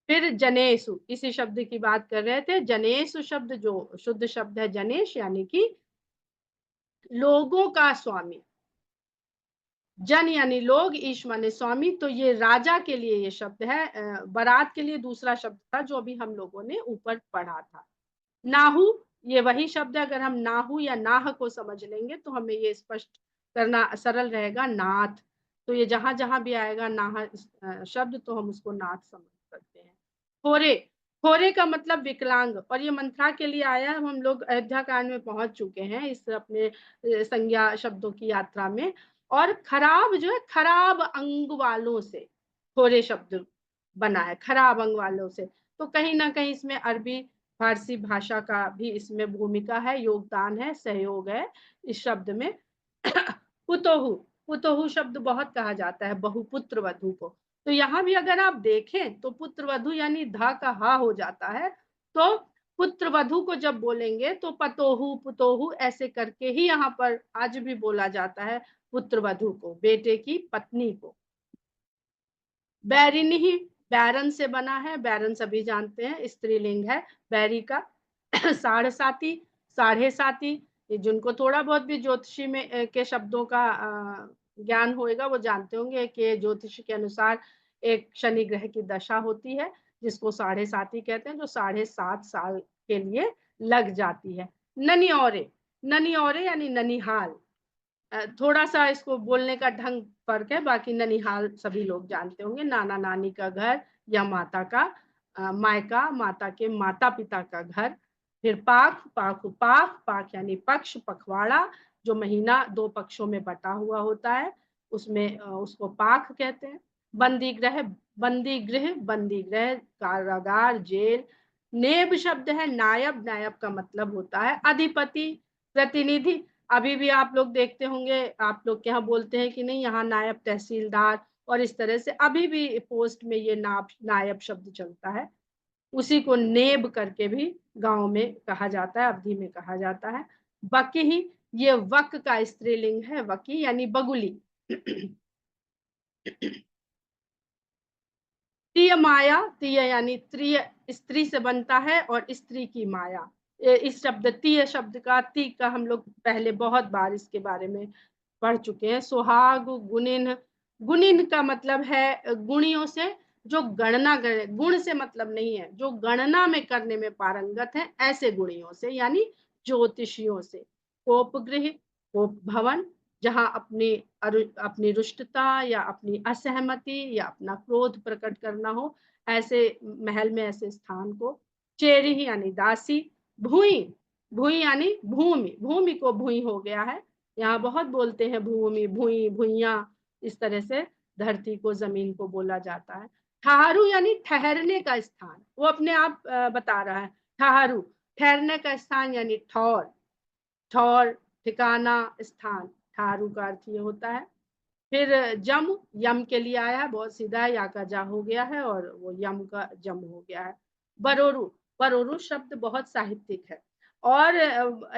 फिर जनेशु, इसी शब्द की बात कर रहे थे। जनेशु शब्द जो शुद्ध शब्द है जनेश यानी कि लोगों का स्वामी, जन यानी लोग, ईश माने स्वामी, तो ये राजा के लिए ये शब्द है। बारात के लिए दूसरा शब्द था जो अभी हम लोगों ने ऊपर पढ़ा था। नाहु, ये वही शब्द है। अगर हम नाहु या नाह को समझ लेंगे तो हमें ये स्पष्ट करना सरल रहेगा, नाथ। तो ये जहां जहां भी आएगा नाह शब्द तो हम उसको नाथ समझ सकते हैं। खोरे, खोरे का मतलब विकलांग, और ये मंत्रा के लिए आया है। हम लोग अयोध्या कांड में पहुंच चुके हैं इस अपने संज्ञा शब्दों की यात्रा में। और खराब जो है, खराब अंग वालों से खोरे शब्द बना है, खराब अंग वालों से। तो कहीं ना कहीं इसमें अरबी फारसी भाषा का भी इसमें भूमिका है, योगदान है, सहयोग है इस शब्द में। पुतोहु, पुतोहु शब्द बहुत कहा जाता है बहुपुत्र वधु को। तो यहाँ भी अगर आप देखें तो पुत्र वधु यानी धा का हा हो जाता है। तो पुत्र वधु को जब बोलेंगे तो पतोहु पुतोहु ऐसे करके ही यहाँ पर आज भी बोला जाता है पुत्र वधु को, बेटे की पत्नी को। बैरिनी ही बैरन से बना है, बैरन सभी जानते हैं स्त्रीलिंग है बैरी का। साढ़े साती, साढ़े साती, जिनको थोड़ा बहुत भी ज्योतिषी में के शब्दों का ज्ञान होएगा वो जानते होंगे कि ज्योतिष के अनुसार एक शनि ग्रह की दशा होती है जिसको साढ़े साती कहते हैं, जो 7.5 साल के लिए लग जाती है। ननिऔरे, ननिऔरे यानी ननिहाल, थोड़ा सा इसको बोलने का ढंग फर्क है, बाकी ननिहाल सभी लोग जानते होंगे, नाना नानी का घर या माता का मायका, माता के माता पिता का घर। फिर पाक, पाक पाक, पाक यानी पक्ष, पखवाड़ा जो महीना 2 पक्षों में बटा हुआ होता है उसमें उसको पाक कहते हैं। बंदी गृह, बंदी गृह, बंदी गृह कारागार, जेल। नेब शब्द है नायब, नायब का मतलब होता है अधिपति, प्रतिनिधि। अभी भी आप लोग देखते होंगे, आप लोग के यहाँ बोलते हैं कि नहीं, यहाँ नायब तहसीलदार, और इस तरह से अभी भी पोस्ट में ये नायब शब्द चलता है। उसी को नेब करके भी गांव में कहा जाता है, अवधि में कहा जाता है। बकी ही, ये वक का स्त्रीलिंग है, वकी यानी बगुली। तीय माया, तीय यानी त्रिय स्त्री से बनता है और स्त्री की माया। इस शब्द तीय शब्द का, ती का हम लोग पहले बहुत बार इसके बारे में पढ़ चुके हैं। सुहाग, गुणिन, गुणिन का मतलब है गुणियों से जो गणना करे, गुण से मतलब नहीं है, जो गणना में करने में पारंगत है ऐसे गुणियों से यानी ज्योतिषियों से। कोप गृह, कोप भवन, जहां अपनी रुष्टता या अपनी असहमति या अपना क्रोध प्रकट करना हो, ऐसे महल में ऐसे स्थान को। चेरी यानी दासी। भूई, भूई यानी भूमि, भूमि को भूई हो गया है, यहाँ बहुत बोलते हैं भूमि, भूई, भूइया, इस तरह से धरती को, जमीन को बोला जाता है। ठहरू यानी ठहरने का स्थान, वो अपने आप बता रहा है ठहरू, ठहरने का स्थान यानी ठौर, ठौर ठिकाना स्थान, ठारू का अर्थ ये होता है। फिर जम, यम के लिए आया है, बहुत सीधा है, या का जा हो गया है और वो यम का जम हो गया है। बरोरु, बरोरु शब्द बहुत साहित्यिक है और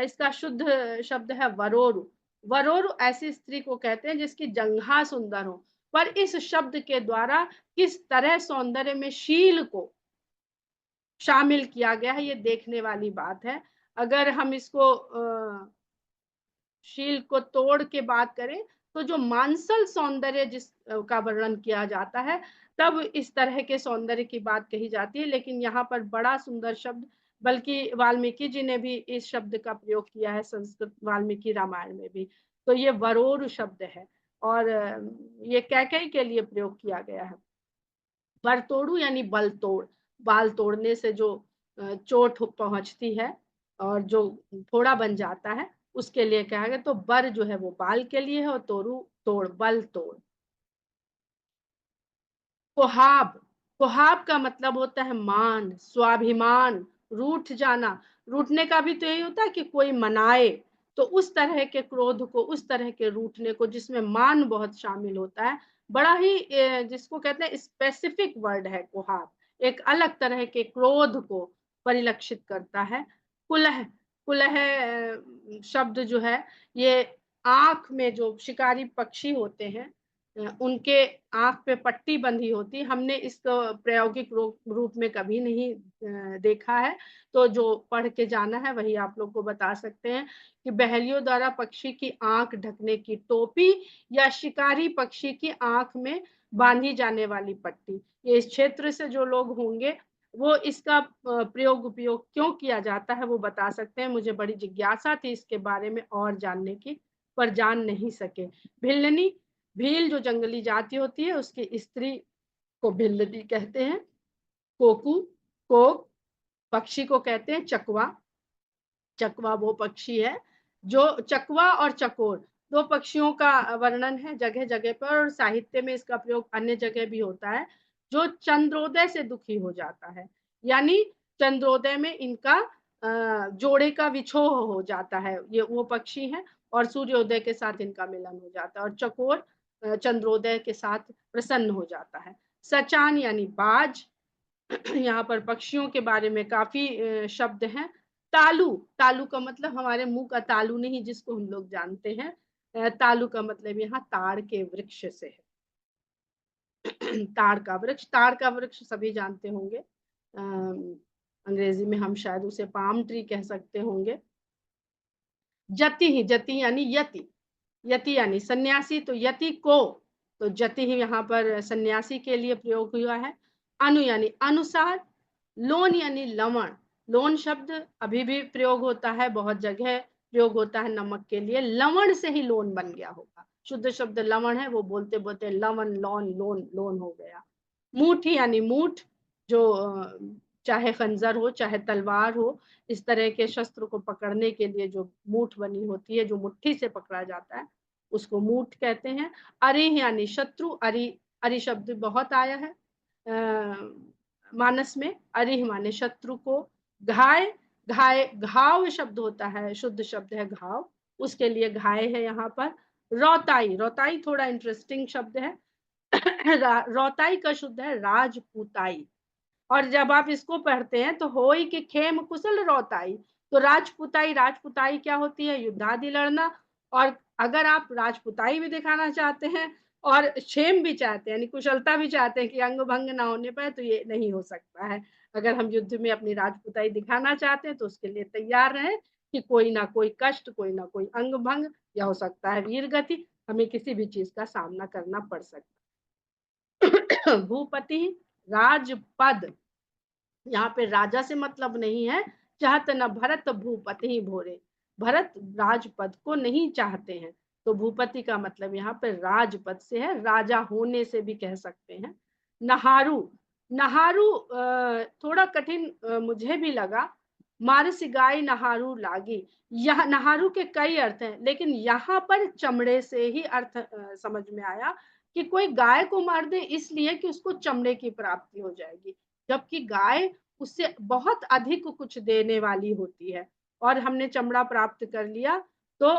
इसका शुद्ध शब्द है वरोरु। वरोरु ऐसी स्त्री को कहते हैं जिसकी जंघा सुंदर हो, पर इस शब्द के द्वारा किस तरह सौंदर्य में शील को शामिल किया गया है ये देखने वाली बात है। अगर हम इसको शील को तोड़ के बात करें तो जो मानसल सौंदर्य जिस का वर्णन किया जाता है तब इस तरह के सौंदर्य की बात कही जाती है। लेकिन यहाँ पर बड़ा सुंदर शब्द, बल्कि वाल्मीकि जी ने भी इस शब्द का प्रयोग किया है संस्कृत वाल्मीकि रामायण में भी। तो ये वरोर शब्द है और ये कैकेयी के लिए प्रयोग किया गया है। बरतोड़ू यानी बल तोड़, बाल तोड़ने से जो चोट पहुंचती है और जो फोड़ा बन जाता है उसके लिए कहा गया। तो बर जो है वो बाल के लिए है और तोड़ू तोड़, बल तोड़। कोहाब, कोहाब का मतलब होता है मान, स्वाभिमान, रूठ जाना। रूठने का भी तो यही होता है कि कोई मनाए, तो उस तरह के क्रोध को, उस तरह के रूठने को जिसमें मान बहुत शामिल होता है, बड़ा ही जिसको कहते हैं स्पेसिफिक वर्ड है कोहाब, एक अलग तरह के क्रोध को परिलक्षित करता है। कुलह, कुलह शब्द जो है ये आंख में जो शिकारी पक्षी होते हैं उनके आंख पे पट्टी बंधी होती, हमने इसको प्रायोगिक रूप में कभी नहीं देखा है। तो जो पढ़ के जाना है वही आप लोग को बता सकते हैं कि बहेलियों द्वारा पक्षी की आंख ढकने की टोपी या शिकारी पक्षी की आंख में बांधी जाने वाली पट्टी। ये इस क्षेत्र से जो लोग होंगे वो इसका प्रयोग उपयोग क्यों किया जाता है वो बता सकते हैं। मुझे बड़ी जिज्ञासा थी इसके बारे में और जानने की, पर जान नहीं सके। भिल्लनी, भील जो जंगली जाति होती है उसकी स्त्री को भिल्लनी कहते हैं। कोकू, कोक पक्षी को कहते हैं चकवा। चकवा वो पक्षी है जो, चकवा और चकोर दो पक्षियों का वर्णन है जगह जगह पर, और साहित्य में इसका प्रयोग अन्य जगह भी होता है। जो चंद्रोदय से दुखी हो जाता है, यानी चंद्रोदय में इनका जोड़े का विछोह हो जाता है, ये वो पक्षी हैं, और सूर्योदय के साथ इनका मिलन हो जाता है। और चकोर चंद्रोदय के साथ प्रसन्न हो जाता है। सचान यानी बाज, यहाँ पर पक्षियों के बारे में काफी शब्द हैं। तालू, तालू का मतलब हमारे मुंह का तालू नहीं जिसको हम लोग जानते हैं। तालू का मतलब यहाँ ताड़ के वृक्ष से है। ताड़ का वृक्ष, ताड़ का वृक्ष सभी जानते होंगे। अंग्रेजी में हम शायद उसे पाम ट्री कह सकते होंगे। जति ही, जति यानी यति, यति यानी सन्यासी, तो यति को, तो जति ही यहाँ पर सन्यासी के लिए प्रयोग हुआ है। अनु यानी अनुसार। लोन यानी लवण, लोन शब्द अभी भी प्रयोग होता है, बहुत जगह प्रयोग होता है नमक के लिए। लवण से ही लोन बन गया होगा, शुद्ध शब्द लवण है, वो बोलते बोलते लवण, लौन, लोन, लोन हो गया। मूठ यानी मूठ, जो चाहे खंजर हो चाहे तलवार हो, इस तरह के शस्त्र को पकड़ने के लिए जो मूठ बनी होती है, जो मुट्ठी से पकड़ा जाता है, उसको मूठ कहते हैं। अरि यानी शत्रु, अरि, अरि शब्द बहुत आया है मानस में। अरि माने शत्रु को। घाय, घाय घाव शब्द होता है, शुद्ध शब्द है घाव, उसके लिए घाय है यहाँ पर। रौताई, रौताई थोड़ा इंटरेस्टिंग शब्द है। रौताई का शुद्ध है राजपूताई, और जब आप इसको पढ़ते हैं तो होई के खेम कुशल रौताई, तो राजपुताई, राजपुताई क्या होती है? युद्ध आदि लड़ना। और अगर आप राजपुताई भी दिखाना चाहते हैं और क्षेम भी चाहते हैं, यानी कुशलता भी चाहते हैं कि अंग भंग ना होने पाए, तो ये नहीं हो सकता है। अगर हम युद्ध में अपनी राजपुताई दिखाना चाहते हैं तो उसके लिए तैयार रहें कि कोई ना कोई कष्ट, कोई ना कोई अंग भंग, या हो सकता है वीर गति, हमें किसी भी चीज का सामना करना पड़ सकता है। भूपति, राजपद, यहाँ पे राजा से मतलब नहीं है। चाहत न भरत भूपति ही भोरे, भरत राजपद को नहीं चाहते हैं, तो भूपति का मतलब यहाँ पे राजपद से है, राजा होने से भी कह सकते हैं। नहारू, नहारू थोड़ा कठिन मुझे भी लगा। मारसी गाय नहारू लागी, यह नहारू के कई अर्थ हैं, लेकिन यहाँ पर चमड़े से ही अर्थ समझ में आया कि कोई गाय को मार दे इसलिए कि उसको चमड़े की प्राप्ति हो जाएगी, जबकि गाय उससे बहुत अधिक कुछ देने वाली होती है, और हमने चमड़ा प्राप्त कर लिया तो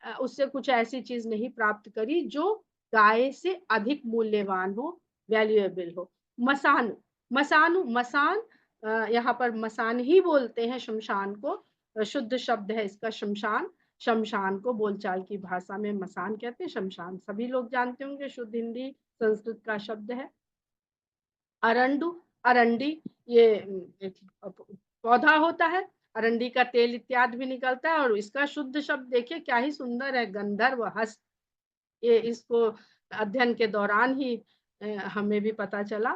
उससे कुछ ऐसी चीज नहीं प्राप्त करी जो गाय से अधिक मूल्यवान हो, वैल्यूएबल हो। मसानु, मसानु, मसान, यहाँ पर मसान ही बोलते हैं शमशान को, शुद्ध शब्द है इसका शमशान। शमशान को बोलचाल की भाषा में मसान कहते हैं, शमशान सभी लोग जानते होंगे, शुद्ध हिंदी संस्कृत का शब्द है। अरंडू, अरंडी, ये एक पौधा होता है, अरंडी का तेल इत्यादि भी निकलता है, और इसका शुद्ध शब्द देखिए क्या ही सुंदर है, गंधर्व हस्त। ये इसको अध्ययन के दौरान ही हमें भी पता चला।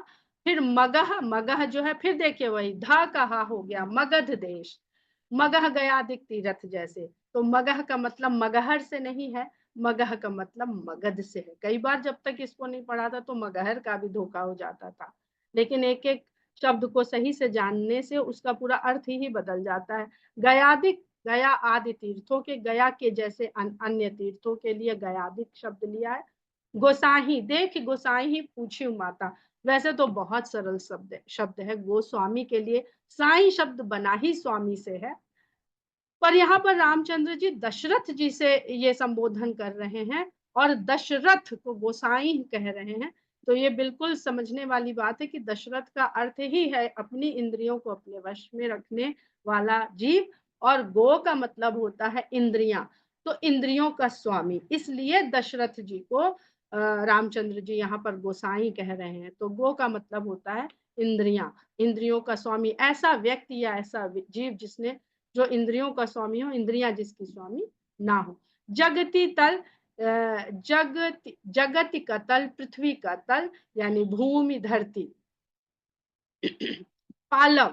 फिर मगह, मगह जो है, फिर देखिए वही धा कहा हो गया, मगध देश, मगह गया दिख तीरथ जैसे, तो मगह का मतलब मगहर से नहीं है, मगह का मतलब मगध से है। कई बार जब तक इसको नहीं पढ़ा था तो मगहर का भी धोखा हो जाता था, लेकिन एक एक शब्द को सही से जानने से उसका पूरा अर्थ ही बदल जाता है। गयादिक, गया आदि तीर्थों के, गया के जैसे अन्य तीर्थों के लिए गयादिक शब्द लिया है। गोसाई, देख गोसाई ही पूछी माता, वैसे तो बहुत सरल शब्द है गोस्वामी के लिए, साई शब्द बना ही स्वामी से है, पर यहाँ पर रामचंद्र जी दशरथ जी से ये संबोधन कर रहे हैं और दशरथ को गोसाई कह रहे हैं, तो ये बिल्कुल समझने वाली बात है कि दशरथ का अर्थ ही है अपनी इंद्रियों को अपने वश में रखने वाला जीव, और गो का मतलब होता है इंद्रियां, तो इंद्रियों का स्वामी, इसलिए दशरथ जी को रामचंद्र जी यहाँ पर गोसाई कह रहे हैं। तो गो का मतलब होता है इंद्रियां, इंद्रियों का स्वामी, ऐसा व्यक्ति या ऐसा जीव जिसने जो इंद्रियों का स्वामी हो, इंद्रियां जिसकी स्वामी ना हो। जगति तल, जगति का तल, पृथ्वी का तल यानी भूमि धरती। पालव,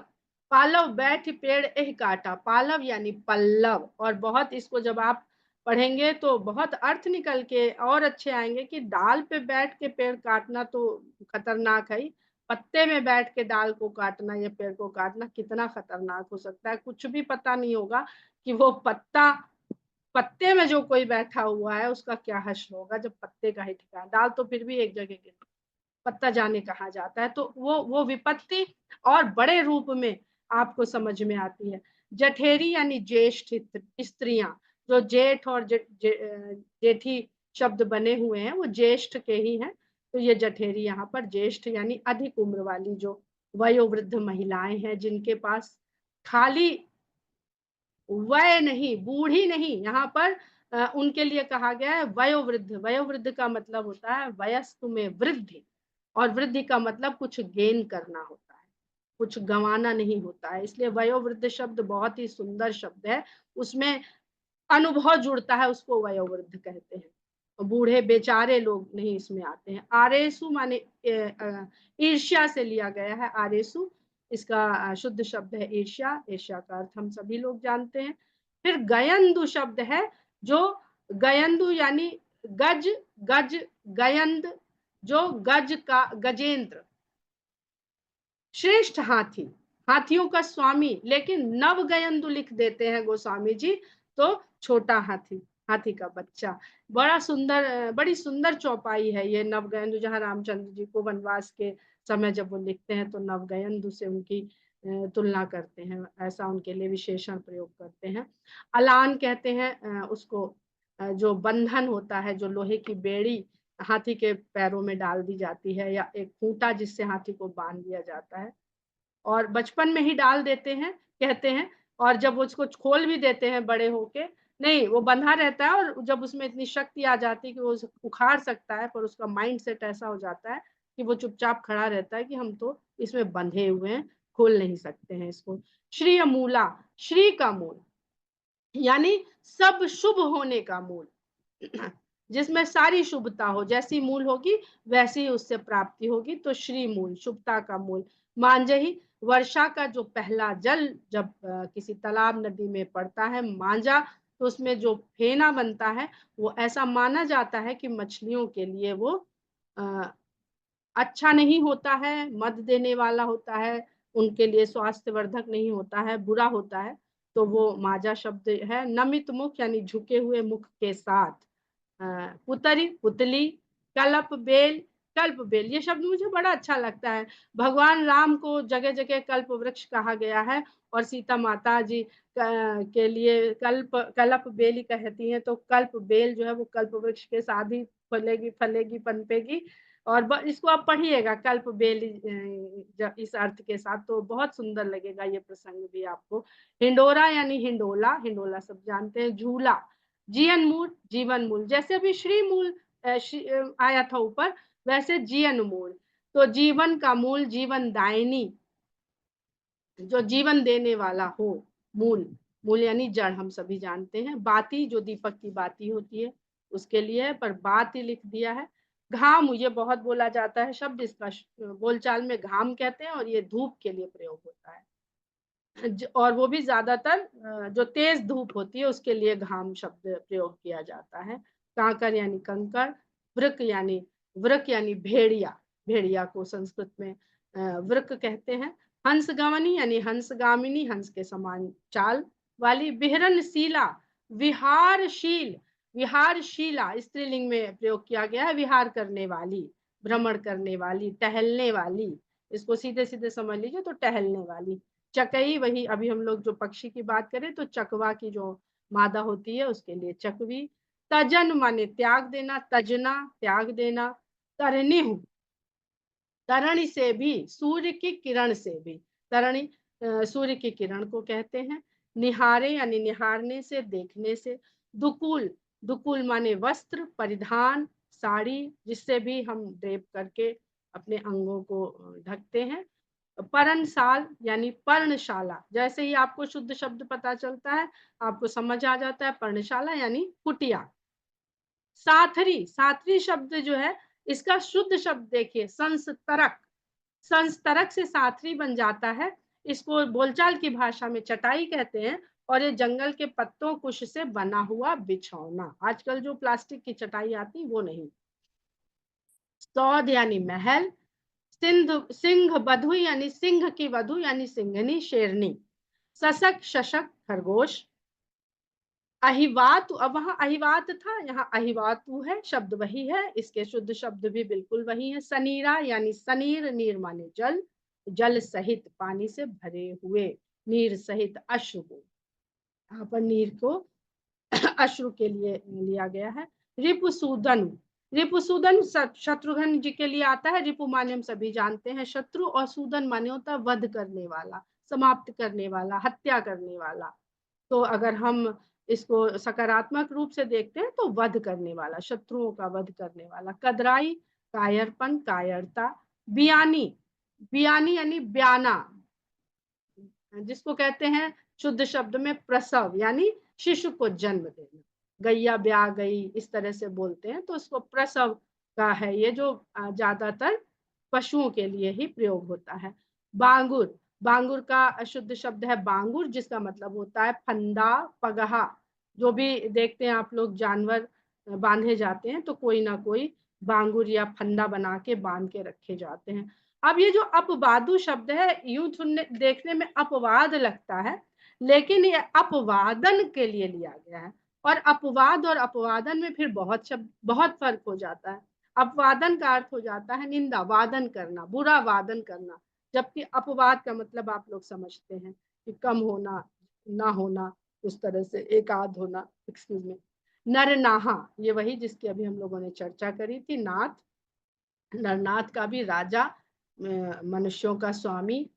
पालव बैठ पेड़ एह काटा, पालव यानी पल्लव। और बहुत इसको जब आप पढ़ेंगे तो बहुत अर्थ निकल के और अच्छे आएंगे कि डाल पे बैठ के पेड़ काटना तो खतरनाक है, पत्ते में बैठ के डाल को काटना या पेड़ को काटना कितना खतरनाक हो सकता है। कुछ भी पता नहीं होगा कि वो पत्ते में जो कोई बैठा हुआ है उसका क्या हश्र होगा जब पत्ते का ही ठिकाना, डाल तो फिर भी एक जगह के, पत्ता जाने कहा जाता है। तो वो विपत्ति और बड़े रूप में आपको समझ में आती है। जठेरी यानी ज्येष्ठ स्त्रियां, जो जेठ और जेठी शब्द बने हुए हैं वो ज्येष्ठ के ही हैं। तो ये जठेरी यहाँ पर ज्येष्ठ यानी अधिक उम्र वाली जो वयोवृद्ध महिलाएं हैं, जिनके पास खाली वय नहीं, बूढ़ी नहीं, यहाँ पर उनके लिए कहा गया है वयोवृद्ध। वयोवृद्ध का मतलब होता है वयस्क में वृद्धि, और वृद्धि का मतलब कुछ गेन करना होता है, कुछ गंवाना नहीं होता है। इसलिए वयोवृद्ध शब्द बहुत ही सुंदर शब्द है, उसमें अनुभव जुड़ता है, उसको वयोवृद्ध कहते हैं। बूढ़े बेचारे लोग नहीं इसमें आते हैं। आरेसु माने ईर्ष्या से लिया गया है, आरेसु इसका शुद्ध शब्द है ईर्ष्या, ईर्ष्या का अर्थ हम सभी लोग जानते हैं। फिर गयंदु शब्द है, जो गयंदु यानी गज, गज, गयंद, जो गज का गजेंद्र, श्रेष्ठ हाथी, हाथियों का स्वामी। लेकिन नव गयंदु लिख देते हैं गोस्वामी जी, तो छोटा हाथी, हाथी का बच्चा। बड़ा सुंदर, बड़ी सुंदर चौपाई है ये नवगयंदु, जहाँ रामचंद्र जी को वनवास के समय जब वो लिखते हैं तो नवगयंदु से उनकी तुलना करते हैं, ऐसा उनके लिए विशेषण प्रयोग करते हैं। अलान कहते हैं उसको, जो बंधन होता है, जो लोहे की बेड़ी हाथी के पैरों में डाल दी जाती है, या एक खूंटा जिससे हाथी को बांध दिया जाता है, और बचपन में ही डाल देते हैं कहते हैं, और जब उसको खोल भी देते हैं बड़े होके, नहीं वो बंधा रहता है, और जब उसमें इतनी शक्ति आ जाती है कि वो उखाड़ सकता है, पर उसका माइंड सेट ऐसा हो जाता है कि वो चुपचाप खड़ा रहता है कि हम तो इसमें बंधे हुए हैं, खोल नहीं सकते हैं इसको। श्री मूला, श्री का मूल यानी सब शुभ होने का मूल, जिसमें सारी शुभता हो, जैसी मूल होगी वैसी ही उससे प्राप्ति होगी, तो श्री मूल, शुभता का मूल। मांझही, वर्षा का जो पहला जल जब किसी तालाब नदी में पड़ता है, मांझा, तो उसमें जो फेना बनता है वो ऐसा माना जाता है कि मछलियों के लिए वो अच्छा नहीं होता है, मद देने वाला होता है, उनके लिए स्वास्थ्यवर्धक नहीं होता है, बुरा होता है। तो वो माजा शब्द है। नमित मुख यानी झुके हुए मुख के साथ। पुतरी, पुतली, कल्प बेल, कल्प बेल, ये शब्द मुझे बड़ा अच्छा लगता है। भगवान राम को जगह जगह कल्प वृक्ष कहा गया है, और सीता माता जी के लिए कल्प बेल ही कहती हैं। तो कल्प बेल जो है वो कल्प वृक्ष के साथ ही फलेगी, फलेगी, पनपेगी। और इसको आप पढ़िएगा कल्प बेल इस अर्थ के साथ, तो बहुत सुंदर लगेगा ये प्रसंग भी आपको। हिंडोरा यानी हिंडोला, हिंडोला सब जानते हैं। झूला, जीवन मूल, जीवन मूल, जैसे अभी श्री मूल आया था ऊपर, वैसे जीवन मूल, तो जीवन का मूल, जीवन दायिनी, जो जीवन देने वाला हो, मूल, मूल यानी जड़, हम सभी जानते हैं। बाती, जो दीपक की बाती होती है उसके लिए, पर बात ही लिख दिया है। घाम, ये बहुत बोला जाता है शब्द, इसका बोलचाल में घाम कहते हैं, और ये धूप के लिए प्रयोग होता है, और वो भी ज्यादातर जो तेज धूप होती है उसके लिए घाम शब्द प्रयोग किया जाता है। कांकर यानी कंकर, वृक यानी भेड़िया, भेड़िया को संस्कृत में वृक कहते हैं। हंसगमनी यानी हंसगामिनी, हंस के समान चाल वाली। बिहरनशीला, विहारशील, विहारशीला स्त्रीलिंग में प्रयोग किया गया है, विहार करने वाली, भ्रमण करने वाली, टहलने वाली, इसको सीधे सीधे समझ लीजिए तो टहलने वाली। चकई, वही अभी हम लोग जो पक्षी की बात करें तो चकवा की जो मादा होती है उसके लिए चकवी। तजन माने त्याग देना, तजना त्याग देना। तरणी, तरणी से भी, सूर्य की किरण से भी, तरणी सूर्य की किरण को कहते हैं। निहारे यानी निहारने से, देखने से। दुकुल, दुकुल माने वस्त्र, परिधान, साड़ी जिससे भी हम ड्रेप करके अपने अंगों को ढकते हैं। पर्णशाल यानी पर्णशाला, जैसे ही आपको शुद्ध शब्द पता चलता है आपको समझ आ जाता है पर्णशाला यानी कुटिया। साथरी, साथरी शब्द जो है इसका शुद्ध शब्द देखिए संस्तरक, संस्तरक से साथरी बन जाता है। इसको बोलचाल की भाषा में चटाई कहते हैं और ये जंगल के पत्तों कुश से बना हुआ बिछौना। आजकल जो प्लास्टिक की चटाई आती वो नहीं। सौध यानी महल, सिंह बधु यानी सिंह की वधु यानी सिंघनी शेरनी, सशक शशक खरगोश, अहिवात, अब वहां अहिवात था यहाँ अहिवातु है, शब्द वही है, इसके शुद्ध शब्द भी बिल्कुल वही है। सनीरा यानी सनीर, नीर माने जल, जल सहित पानी से भरे हुए, नीर सहित अश्रु को, यहाँ पर नीर को अश्रु के लिए लिया गया है। रिपुसूदन, रिपुसूदन शत्रुघ्न जी के लिए आता है। रिपु माने हम सभी जानते हैं शत्रु, और सूदन माने होता है वध करने वाला, समाप्त करने वाला, हत्या करने वाला। तो अगर हम इसको सकारात्मक रूप से देखते हैं तो वध करने वाला, शत्रुओं का वध करने वाला। कदराई कायरपन, कायरता। बियानी, बियानी यानी ब्याना, जिसको कहते हैं शुद्ध शब्द में प्रसव यानी शिशु को जन्म देना। गैया ब्याह गई इस तरह से बोलते हैं, तो इसको प्रसव का है ये, जो ज्यादातर पशुओं के लिए ही प्रयोग होता है। बांगुर, बांगुर का शुद्ध शब्द है बांगुर, जिसका मतलब होता है फंदा, पगहा। जो भी देखते हैं आप लोग जानवर बांधे जाते हैं तो कोई ना कोई बांगुर या फंदा बना के बांध के रखे जाते हैं। अब ये जो अपवादु शब्द है यूं सुनने देखने में अपवाद लगता है, लेकिन ये अपवादन के लिए लिया गया है। और अपवाद और अपवादन में फिर बहुत फर्क हो जाता है। अपवादन का अर्थ हो जाता है निंदा, वादन करना, बुरा वादन करना, जबकि अपवाद का मतलब आप लोग समझते हैं कि कम होना, ना होना, उस तरह से एकाध होना। Excuse me. नरनाहा, ये वही जिसकी अभी हम लोगों ने चर्चा करी थी। नाथ, नरनाथ का भी राजा, मनुष्यों का स्वामी।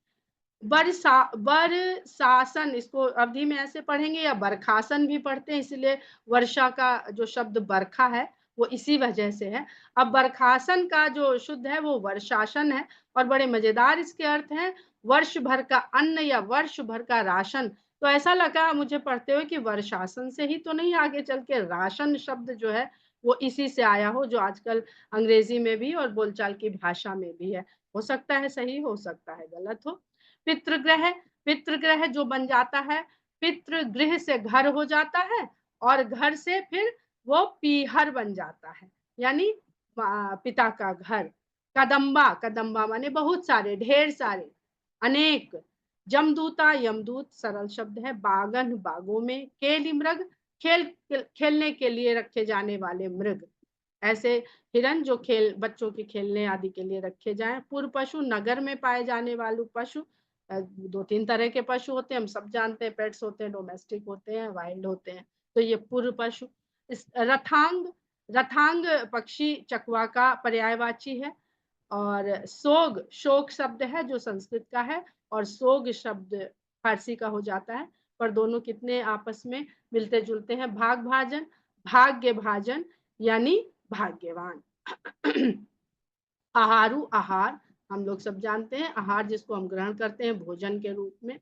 बरसासन, इसको अवधि में ऐसे पढ़ेंगे या बरखासन भी पढ़ते हैं, इसलिए वर्षा का जो शब्द बरखा है वो इसी वजह से है। अब बरखासन का जो शुद्ध है वो वर्षासन है, और बड़े मजेदार इसके अर्थ हैं। वर्ष भर का अन्न या वर्ष भर का राशन। तो ऐसा लगा मुझे पढ़ते हुए कि वर्षासन से ही तो नहीं आगे चल के राशन शब्द जो है वो इसी से आया हो, जो आजकल अंग्रेजी में भी और बोलचाल की भाषा में भी है। हो सकता है सही, हो सकता है गलत हो। पितृग्रह, पितृग्रह जो बन जाता है, पितृगृह से घर हो जाता है और घर से फिर वो पीहर बन जाता है, यानी पिता का घर। कदम्बा, कदम्बा माने बहुत सारे, ढेर सारे, अनेक। जमदूता, यमदूत सरल शब्द है। बागन, बागों में। केली मृग, खेलने के लिए रखे जाने वाले मृग, ऐसे हिरन जो बच्चों के खेलने आदि के लिए रखे जाएं। पुर पशु, नगर में पाए जाने वाले पशु। दो तीन तरह के पशु होते हैं, हम सब जानते हैं, पेट्स होते हैं, डोमेस्टिक होते हैं, वाइल्ड होते हैं। तो ये पुर पशु। रथांग, रथांग पक्षी चकवा का पर्यायवाची है। और सोग, शोक शब्द है जो संस्कृत का है, और सोग शब्द फारसी का हो जाता है, पर दोनों कितने आपस में मिलते जुलते हैं। भाग भाजन, भाग्य भाजन यानी भाग्यवान। आहारू, आहार, हम लोग सब जानते हैं आहार जिसको हम ग्रहण करते हैं भोजन के रूप में।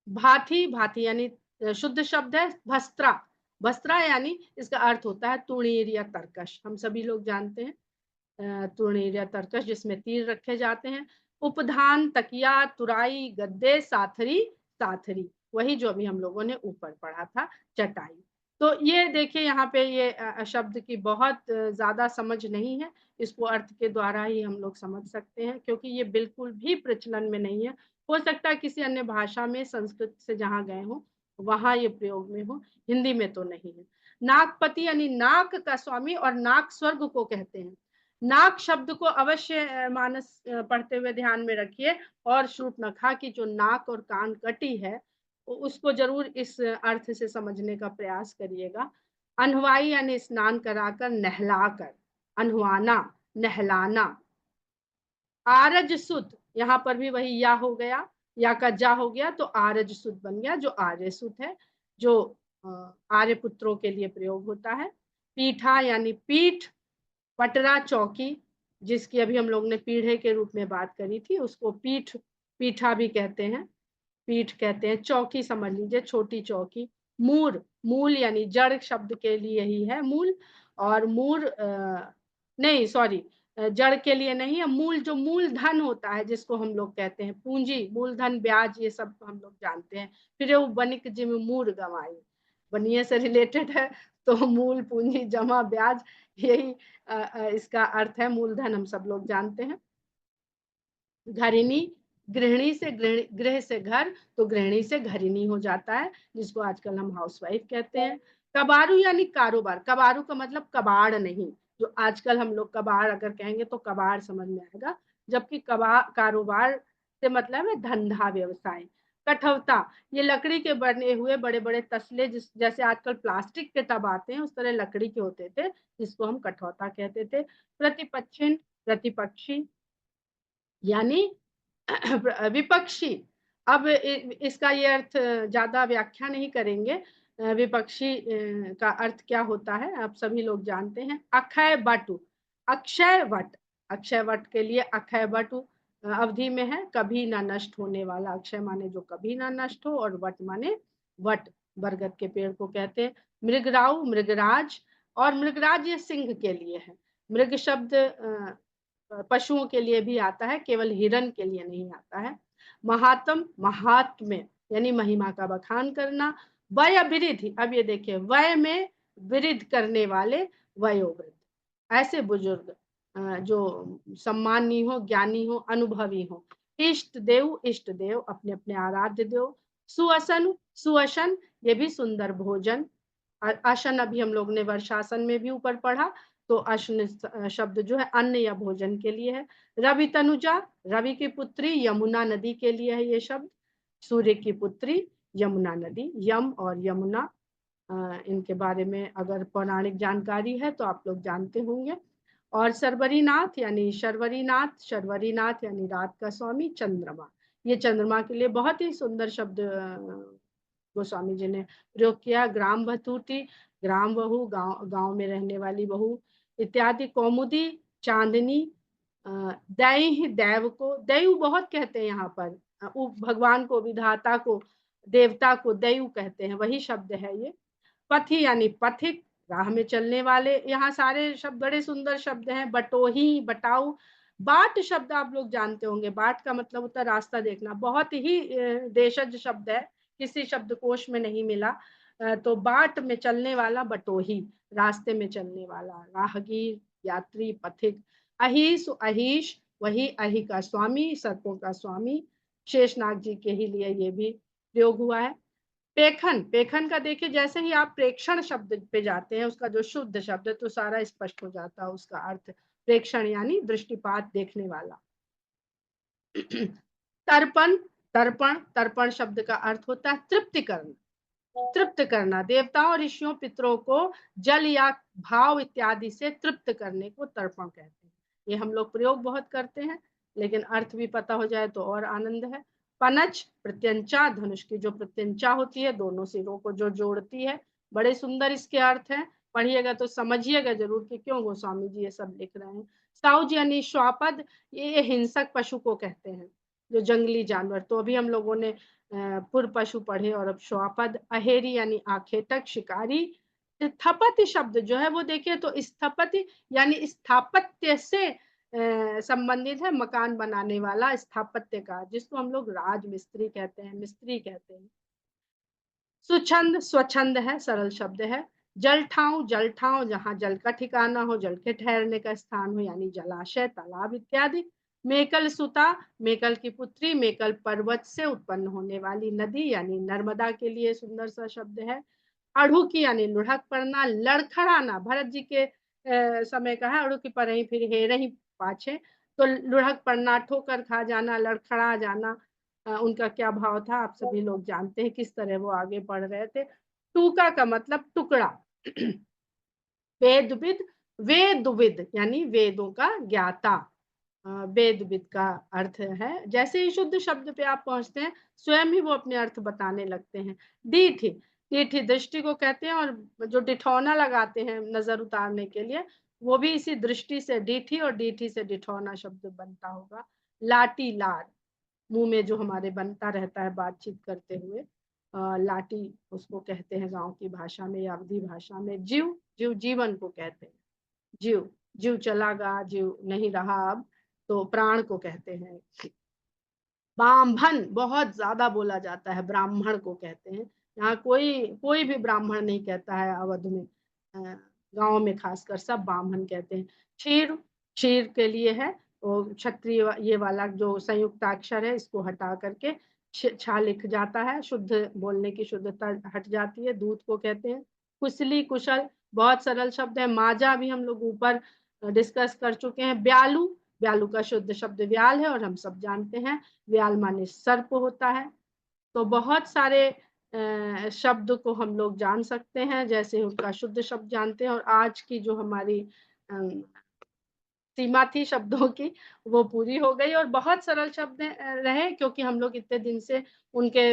भाथी, भाथी यानी शुद्ध शब्द है भस्त्रा, भस्त्रा यानी इसका अर्थ होता है तुणीर या तरकश, हम सभी लोग जानते हैं तुणीर या तरकश जिसमें तीर रखे जाते हैं। उपधान, तकिया, तुराई, गद्दे, साथरी, साथरी वही जो अभी हम लोगों ने ऊपर पढ़ा था, चटाई। तो ये देखिए यहाँ पे ये शब्द की बहुत ज्यादा समझ नहीं है, इसको अर्थ के द्वारा ही हम लोग समझ सकते हैं, क्योंकि ये बिल्कुल भी प्रचलन में नहीं है। हो सकता है किसी अन्य भाषा में, संस्कृत से जहाँ गए हो वहां ये प्रयोग में हो, हिंदी में तो नहीं है। नागपति यानी नाक का स्वामी, और नाक स्वर्ग को कहते हैं। नाक शब्द को अवश्य मानस पढ़ते हुए ध्यान में रखिए, और शूर्पणखा की जो नाक और कान कटी है उसको जरूर इस अर्थ से समझने का प्रयास करिएगा। अनहवाई यानी स्नान कराकर, नहलाकर, अनहवाना, नहलाना। आरज सुत, यहाँ पर भी वही या हो गया, या का जा हो गया तो आरज सुत बन गया, जो आर्य सुत है, जो आर्य पुत्रों के लिए प्रयोग होता है। पीठा यानी पीठ, पटरा चौकी, जिसकी अभी हम लोग ने पीढ़े के रूप में बात करी थी, उसको पीठ, पीठा भी कहते हैं, पीठ कहते हैं। चौकी समझ लीजिए, छोटी चौकी। मूर, मूल यानी जड़ शब्द के लिए ही है मूल, और मूर नहीं सॉरी, जड़ के लिए नहीं है। मूल जो मूलधन होता है जिसको हम लोग कहते हैं पूंजी, मूलधन, ब्याज, ये सब हम लोग जानते हैं। फिर वो बनिक जिम मूर गवाई, बनिए से रिलेटेड है, तो मूल, पूंजी, जमा, ब्याज, यही इसका अर्थ है। मूलधन हम सब लोग जानते हैं। घरिणी, गृहिणी से गृह से घर, तो गृहिणी से घरिणी हो जाता है, जिसको आजकल हम हाउसवाइफ कहते हैं। कबारू यानी कारोबार, कबारू का मतलब कबाड़ नहीं, जो आजकल हम लोग कबाड़ अगर कहेंगे तो कबाड़ समझ में आएगा, जबकि कारोबार से मतलब है धंधा, व्यवसाय। कठौता, ये लकड़ी के बने हुए बड़े बड़े तसले, जैसे आजकल प्लास्टिक के टब आते हैं, उस तरह लकड़ी के होते थे, जिसको हम कठौता कहते थे। प्रतिपक्षिण, प्रतिपक्षी यानी विपक्षी। अब इसका ये अर्थ ज्यादा व्याख्या नहीं करेंगे। विपक्षी का अर्थ क्या होता है आप सभी लोग जानते हैं। अक्षय वटु, अक्षय वट, अक्षय वट के लिए अक्षय वटु अवधि में है, कभी ना नष्ट होने वाला। अक्षय माने जो कभी ना नष्ट हो, और वट माने वट, बरगद के पेड़ को कहते हैं। मृगराउ, मृगराज, और मृगराज ये सिंह के लिए है। मृग शब्द पशुओं के लिए भी आता है, केवल हिरण के लिए नहीं आता है। महात्म, महात्म्य यानी महिमा का बखान करना। वय विरिध, अब ये देखिए, वय में विरिध करने वाले, वयोवृद्ध, ऐसे बुजुर्ग जो सम्मानी हो, ज्ञानी हो, अनुभवी हो। इष्ट देव, इष्ट देव अपने अपने आराध्य देव। सुअसन, सुअशन ये भी सुंदर भोजन। आसन अभी हम लोग ने वर्षासन में भी ऊपर पढ़ा, तो अश्न शब्द जो है अन्न या भोजन के लिए है। रवि तनुजा, रवि की पुत्री, यमुना नदी के लिए है ये शब्द। सूर्य की पुत्री यमुना नदी, यम और यमुना, इनके बारे में अगर पौराणिक जानकारी है तो आप लोग जानते होंगे। और शर्वरीनाथ यानी शर्वरीनाथ, शर्वरीनाथ यानी रात का स्वामी। चंद्रमा, ये चंद्रमा के लिए बहुत ही सुंदर शब्द गोस्वामी जी ने प्रयोग किया। ग्राम भतूटी, ग्राम बहू, गांव में रहने वाली बहू इत्यादि। कौमुदी, चांदनी। दैह, दैव को, दैव बहुत कहते हैं यहाँ पर, भगवान को, विधाता को, देवता को दैव कहते हैं, वही शब्द है ये। पथी यानी पथिक, राह में चलने वाले। यहाँ सारे शब्द बड़े सुंदर शब्द हैं। बटोही, बटाऊ। बाट शब्द आप लोग जानते होंगे, बाट का मतलब होता है रास्ता देखना, बहुत ही देशज शब्द है, किसी शब्दकोश में नहीं मिला। तो बाट में चलने वाला बटोही, रास्ते में चलने वाला। राहगीर, यात्री, पथिक। अहीस, अहीश वही अहि का स्वामी, सर्पों का स्वामी। शेषनाग जी के ही लिए ये भी प्रयोग हुआ है। पेखन, पेखन का देखिए, जैसे ही आप प्रेक्षण शब्द पे जाते हैं, उसका जो शुद्ध शब्द है, तो सारा स्पष्ट हो जाता है उसका अर्थ। प्रेक्षण यानी दृष्टिपात, देखने वाला। तर्पण, तर्पण, तर्पण शब्द का अर्थ होता है तृप्ति करना, तृप्त करना। देवताओं, ऋषियों, पितरों को जल या भाव इत्यादि से तृप्त करने को तर्पण कहते हैं। ये हम लोग प्रयोग बहुत करते हैं, लेकिन अर्थ भी पता हो जाए तो और आनंद है। पनच, प्रत्यंचा, धनुष की जो प्रत्यंचा होती है, दोनों सिरों को जो जोड़ती है, बड़े सुंदर इसके अर्थ हैं। पढ़िएगा तो समझिएगा जरूर कि क्यों गोस्वामी जी ये सब लिख रहे हैं। साउज यानी श्वापद, ये हिंसक पशु को कहते हैं, जो जंगली जानवर। तो अभी हम लोगों ने पुर पशु पढ़े, और अब श्वापद। अहेरी यानी आखेटक, शिकारी। स्थपति शब्द जो है वो देखिए, तो स्थपति यानी स्थापत्य से संबंधित है, मकान बनाने वाला, स्थापत्य का, जिसको हम लोग राज मिस्त्री कहते हैं, मिस्त्री कहते हैं। सुछंद, स्वच्छंद है, सरल शब्द है। जल ठाव, जल ठाव जहाँ जल का ठिकाना हो, जल के ठहरने का स्थान हो, यानी जलाशय, तालाब इत्यादि। मेकल सुता, मेकल की पुत्री, मेकल पर्वत से उत्पन्न होने वाली नदी, यानी नर्मदा के लिए सुंदर सा शब्द है। अड़ुकी यानी लुढ़क पड़ना। लड़खड़ाना, भरत जी के समय का है। अड़ुकी पर ही फिर हे रही पाछे, तो लुढ़क पड़ना, ठोकर खा जाना, लड़खड़ा जाना। उनका क्या भाव था आप सभी लोग जानते हैं, किस तरह वो आगे बढ़ रहे थे। टूका का मतलब टुकड़ा। वेदविद, वेदविद यानी वेदों का ज्ञाता, वेदविद का अर्थ है। जैसे ही शुद्ध शब्द पे आप पहुंचते हैं, स्वयं ही वो अपने अर्थ बताने लगते हैं। दीठ, टीठी दृष्टि को कहते हैं, और जो डिठौना लगाते हैं नजर उतारने के लिए, वो भी इसी दृष्टि से डीठी, और डीठी से डिठौना शब्द बनता होगा। लाटी लार, मुंह में जो हमारे बनता रहता है बातचीत करते हुए, लाटी उसको कहते हैं गांव की भाषा में या अवधी भाषा में। जीव, जीव जीवन को कहते हैं। जीव, जीव चला गा, जीव नहीं रहा अब, तो प्राण को कहते हैं। ब्राह्मण बहुत ज्यादा बोला जाता है, ब्राह्मण को कहते हैं। यहाँ कोई कोई भी ब्राह्मण नहीं कहता है अवध में, गांव में खासकर सब ब्राह्मण कहते हैं। क्षीर, क्षीर के लिए है वो क्षत्रिय, ये वाला जो संयुक्ताक्षर है इसको हटा करके छा लिख जाता है, शुद्ध बोलने की शुद्धता हट जाती है, दूध को कहते हैं। कुशली, कुशल बहुत सरल शब्द है। माजा भी हम लोग ऊपर डिस्कस कर चुके हैं। ब्यालू, ब्यालू का शुद्ध शब्द व्याल है, और हम सब जानते हैं व्याल माने सर्प होता है। तो बहुत सारे शब्द को हम लोग जान सकते हैं, जैसे उनका शुद्ध शब्द जानते हैं। और आज की जो हमारी सीमा थी शब्दों की, वो पूरी हो गई, और बहुत सरल शब्द रहे, क्योंकि हम लोग इतने दिन से उनके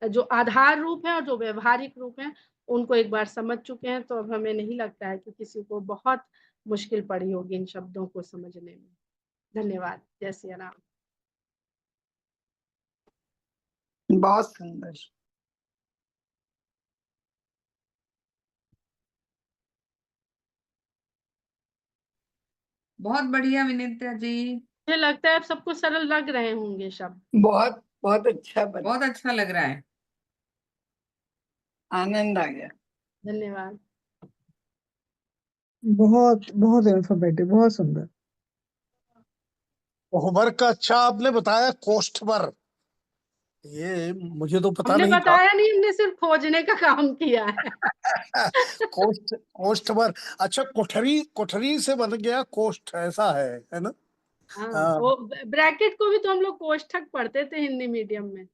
जो आधार रूप है और जो व्यवहारिक रूप है उनको एक बार समझ चुके हैं। तो अब हमें नहीं लगता है कि किसी को बहुत मुश्किल पड़ी होगी इन शब्दों को समझने में। धन्यवाद। जय सिया राम। बहुत सुंदर। बहुत बढ़िया विनीता जी, मुझे लगता है अब सबको सरल लग रहे होंगे शब्द। बहुत बहुत अच्छा बना, बहुत अच्छा लग रहा है। आनंद आ गया। धन्यवाद। बहुत बहुत इंफॉर्मेटिव, बहुत सुंदर। कोहबर का अच्छा आपने बताया, कोष्ठबर, ये मुझे तो पता हमने नहीं था। बताया नहीं, हमने सिर्फ खोजने का काम किया है। कोष्ठबर, अच्छा कोठरी, कोठरी से बन गया कोष्ठ, ऐसा है ना? हाँ, हाँ, वो ब्रैकेट को भी तो हम लोग कोष्ठक पढ़ते थे हिंदी मीडियम में।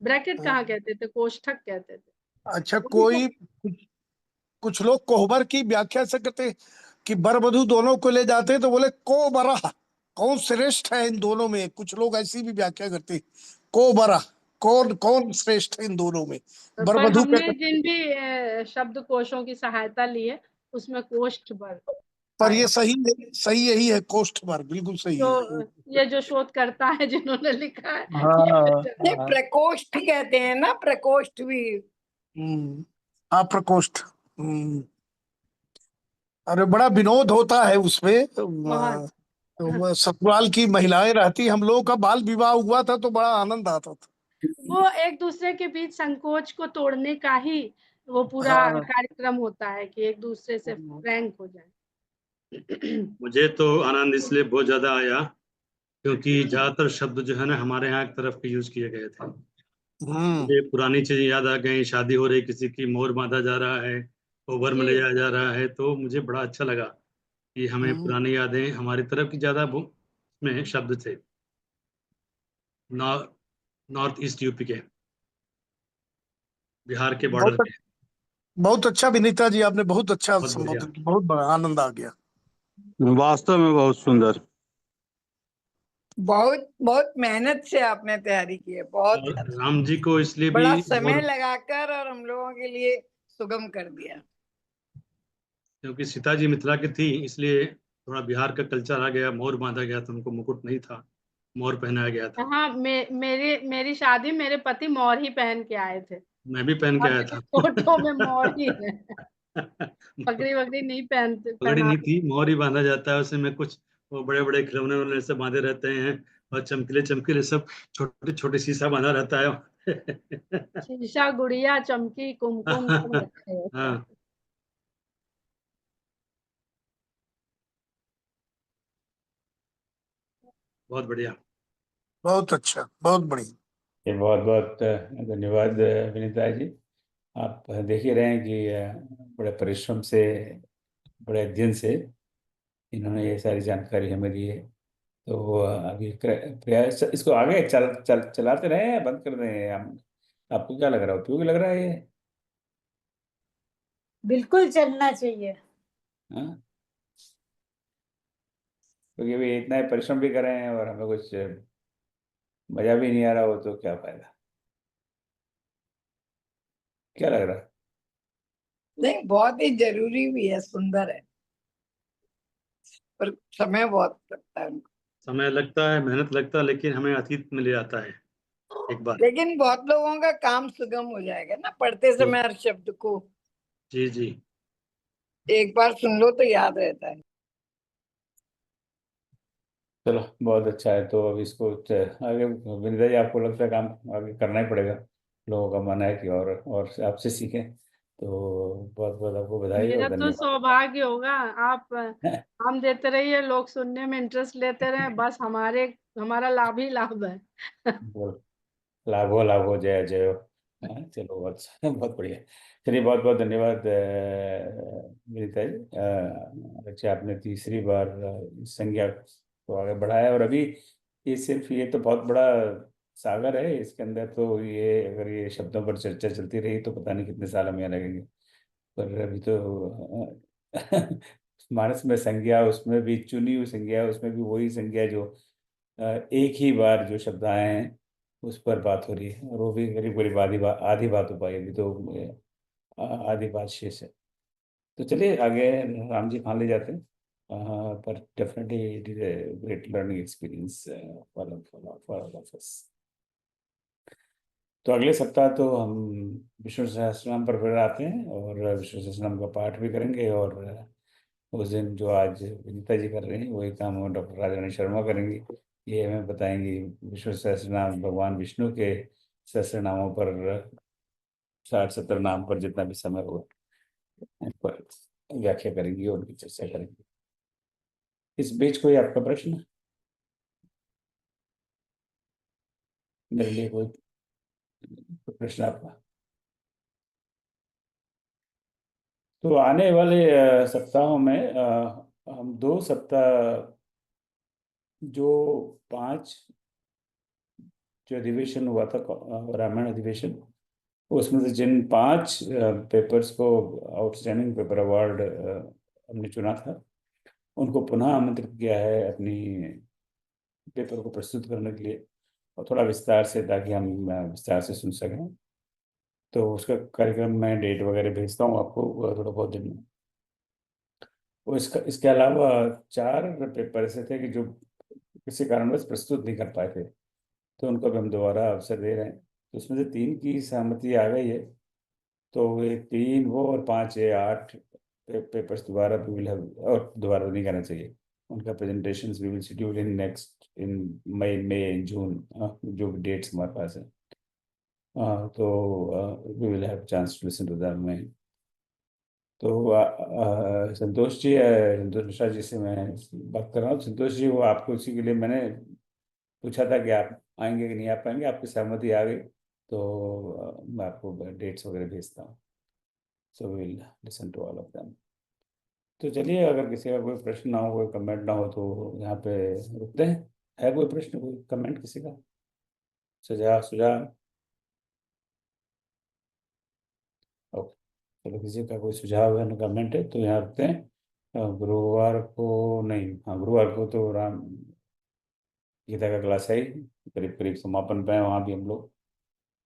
ब्रैकेट कहाँ कहते थे, कोष्ठक कहते थे। अच्छा वो भी तो कोई कुछ लोग कोहबर की व्याख्या से करते कि बर वधु दोनों को ले जाते, तो बोले को बरा, कौन श्रेष्ठ है इन दोनों में। कुछ लोग ऐसी भी व्याख्या करते, को बरा, कौन कौन श्रेष्ठ है इन दोनों में, बर पर वधु हमने का। जिन भी शब्द कोशों की सहायता ली है उसमें कोष्ठ बर पर ये आया। सही है, सही यही है, कोष्ठबर बिल्कुल सही है। जो ये जो शोधकर्ता है जिन्होंने लिखा है, हाँ ये हाँ। प्रकोष्ठ कहते हैं ना, प्रकोष्ठ भी। हाँ प्रकोष्ठ। अरे बड़ा विनोद होता है उसमें। बहुत। तो वो ससुराल की महिलाएं रहती, हम लोगों का बाल विवाह हुआ था तो बड़ा आनंद आता था। वो एक दूसरे के बीच संकोच को तोड़ने का ही वो पूरा हाँ। कार्यक्रम होता है कि एक दूसरे से फ्रैंक हो जाए। मुझे तो आनंद इसलिए बहुत ज्यादा आया क्योंकि ज्यादातर शब्द जो है ना हमारे यहाँ की तरफ के यूज किए गए थे। मुझे पुरानी चीजें याद आ गई, शादी हो रही किसी की, मोर बांधा जा रहा है, ओवर में ले जी। जाया जा रहा है, तो मुझे बड़ा अच्छा लगा कि हमें पुरानी यादें हमारी तरफ की ज्यादा में शब्द थे, नॉर्थ नॉर्थ ईस्ट यूपी के, बिहार के बॉर्डर बहुत के। बहुत अच्छा विनीता जी, आपने बहुत अच्छा बहुत बढ़िया, संबोधन, बहुत बड़ा आनंद आ गया। वास्तव में बहुत सुंदर। बहुत बहुत मेहनत से आपने तैयारी की है, बहुत और ज्यादा। राम जी को इसलिए भी बड़ा समय मोर, लगाकर, और हम लोगों के लिए सुगम कर दिया। क्योंकि सीता जी मिथिला की थी इसलिए थोड़ा बिहार का कल्चर आ गया, मोर बांधा गया था, उनको मुकुट नहीं था, मोर पहनाया गया था। हाँ, मेरी शादी मेरे पति मोर ही पहन के आए थे, मैं भी पहन के और आया मेरी था। फोटो में मोर ही है। पगड़ी वगड़ी नहीं पगड़ी नहीं पहनाते। थी, मोर ही बांधा जाता है, उसमें कुछ वो बड़े बड़े खिलौने उलौने से बांधे रहते हैं, और चमकीले चमकीले सब छोटे छोटे शीशा बांधा रहता है। शीशा, गुड़िया, चमकी, कुमकुम सब रखे हैं। हाँ, बहुत बढ़िया। बहुत अच्छा, बहुत बढ़िया। ये बहुत बहुत धन्यवाद विनीता जी। आप देख ही रहे हैं कि बड़े परिश्रम से, बड़े अध्ययन से इन्होंने ये सारी जानकारी हमें दी है। तो अभी प्रयास इसको आगे चलाते रहे या बंद कर दें हम? आपको क्या लग रहा है, उपयोगी लग रहा है ये? बिल्कुल चलना चाहिए। हाँ, क्योंकि अभी इतना परिश्रम भी कर रहे हैं और हमें कुछ मजा भी नहीं आ रहा हो तो क्या फायदा। क्या लग रहा है? नहीं, बहुत ही जरूरी भी है, सुंदर है, पर समय बहुत लगता है उनको। समय लगता है, मेहनत लगता है, लेकिन हमें अतीत में ले जाता है एक बार। लेकिन बहुत लोगों का काम सुगम हो जाएगा ना, पढ़ते समय हर शब्द को जी जी। एक बार सुन लो तो याद रहता है। चलो बहुत अच्छा है। तो अब इसको आगे विनीता जी, आपको लगता है काम आगे करना ही पड़ेगा, लोगों का मन है कि और आपसे सीखें। तो बहुत बहुत आपको बधाई और मेरा तो धन्यवाद। सौभाग्य होगा, आप काम देते रहिए, लोग सुनने में इंटरेस्ट लेते रहे, बस हमारा लाभ ही लाभ है। बोल, लाभ हो जय जय हो। हाँ, चलो बहुत बहुत बढ़िया। चलिए बहुत बहुत धन्यवाद विनीता जी। अच्छा, आपने तीसरी बार इस संज्ञा को आगे बढ़ाया, और अभी ये तो बहुत बड़ा सागर है, इसके अंदर तो ये अगर ये शब्दों पर चर्चा चलती रही तो पता नहीं कितने साल हमें यहाँ लगेंगे। पर अभी तो मानस में संज्ञा, उसमें भी चुनी हुई संज्ञा, उसमें भी वही संज्ञा जो एक ही बार जो शब्द आए हैं उस पर बात हो रही है, और वो भी करीब करीब आधी बात हो पाई अभी तो। आधी बात शेष है। तो चलिए आगे राम जी खान ले जाते हैं। पर definitely it is a great learning experience for for all of us. तो अगले सप्ताह तो हम विष्णु सहस्त्रनाम पर फिर आते हैं, और विष्णु सहस्त्रनाम का पाठ भी करेंगे, और उस दिन जो आज विनीता जी कर रहे हैं वही काम डॉक्टर राजरानी शर्मा करेंगी। ये हमें बताएंगी विष्णु सहस्त्रनाम, भगवान विष्णु के सहस्त्रनामों पर 60-70 नाम पर जितना भी समय होगा उन पर व्याख्या करेंगी और उनकी चर्चा करेंगी। इस बीच कोई आपका प्रश्न? मेरे लिए कोई प्रश्न आपका? तो आने वाले सप्ताहों में हम 2 सप्ताह जो 5 जो अधिवेशन हुआ था, रामायण अधिवेशन, उसमें से जिन 5 पेपर्स को आउटस्टैंडिंग पेपर अवार्ड हमने चुना था, उनको पुनः आमंत्रित किया है अपनी पेपर को प्रस्तुत करने के लिए, और थोड़ा विस्तार से, ताकि हम विस्तार से सुन सकें। तो उसका कार्यक्रम मैं डेट वगैरह भेजता हूँ आपको थोड़ा बहुत दिन में। वो इसके अलावा 4 पेपर ऐसे थे कि जो किसी कारणवश प्रस्तुत नहीं कर पाए थे, तो उनको भी हम दोबारा अवसर दे रहे हैं। तो उसमें से 3 की सहमति आ गई है, तो ये 3 वो और 5 ये 8 पेपर्स दोबारा वी विल हैव, और दोबारा नहीं करना चाहिए उनका presentation. We will schedule in next in May June, जो डेट्स हमारे पास है। तो we will have chance to listen to them में। तो संतोष मिश्रा जी से मैं बात कर रहा हूँ। संतोष जी, वो आपको उसी के लिए मैंने पूछा था कि आप आएंगे कि नहीं आ पाएंगे, आपकी सहमति आ गई, तो मैं आपको डेट्स वगैरह भेजता हूँ। So will listen to all of them. तो चलिए, अगर किसी का कोई प्रश्न ना हो, कोई कमेंट ना हो, तो यहाँ पे रुकते हैं। है कोई प्रश्न, कोई कमेंट किसी का, सुझाव सुझाव? ओके, चलो, किसी का कोई सुझाव है ना कमेंट है तो यहाँ रुकते हैं। गुरुवार को नहीं, हाँ गुरुवार को तो राम गीता का क्लास है ही, करीब करीब समापन पे है वहाँ भी हम लोग।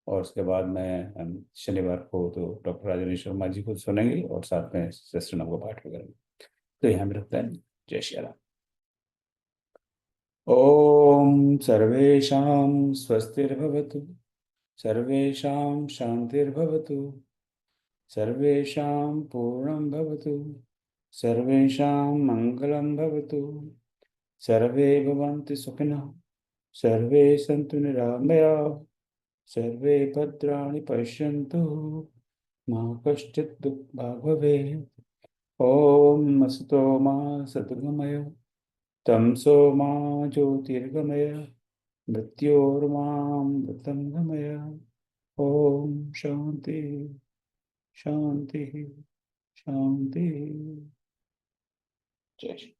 और उसके बाद में हम शनिवार को तो डॉक्टर राजनी शर्मा जी को सुनेंगे, और साथ में सहस्त्रनाम का पाठ भी करेंगे। तो यहाँ भी रखते हैं। जय श्री राम। ओम सर्वेषां स्वस्तिर्भवतु, सर्वेषां शांतिर्भवतु, सर्वेषां पूर्णं भवतु, सर्वेषां मङ्गलं भवतु, सर्वे भवन्तु सुखिनः, सर्वे सन्तु निरामयाः, सर्वे भद्राणि पश्यन्तु, मा कश्चित् दुःखभाग् भवेत्। ॐ असतो मा सद्गमय, तमसो मा ज्योतिर्गमय, मृत्योर्मामृतं गमय। ओम शांति शांति शांति। जय श्री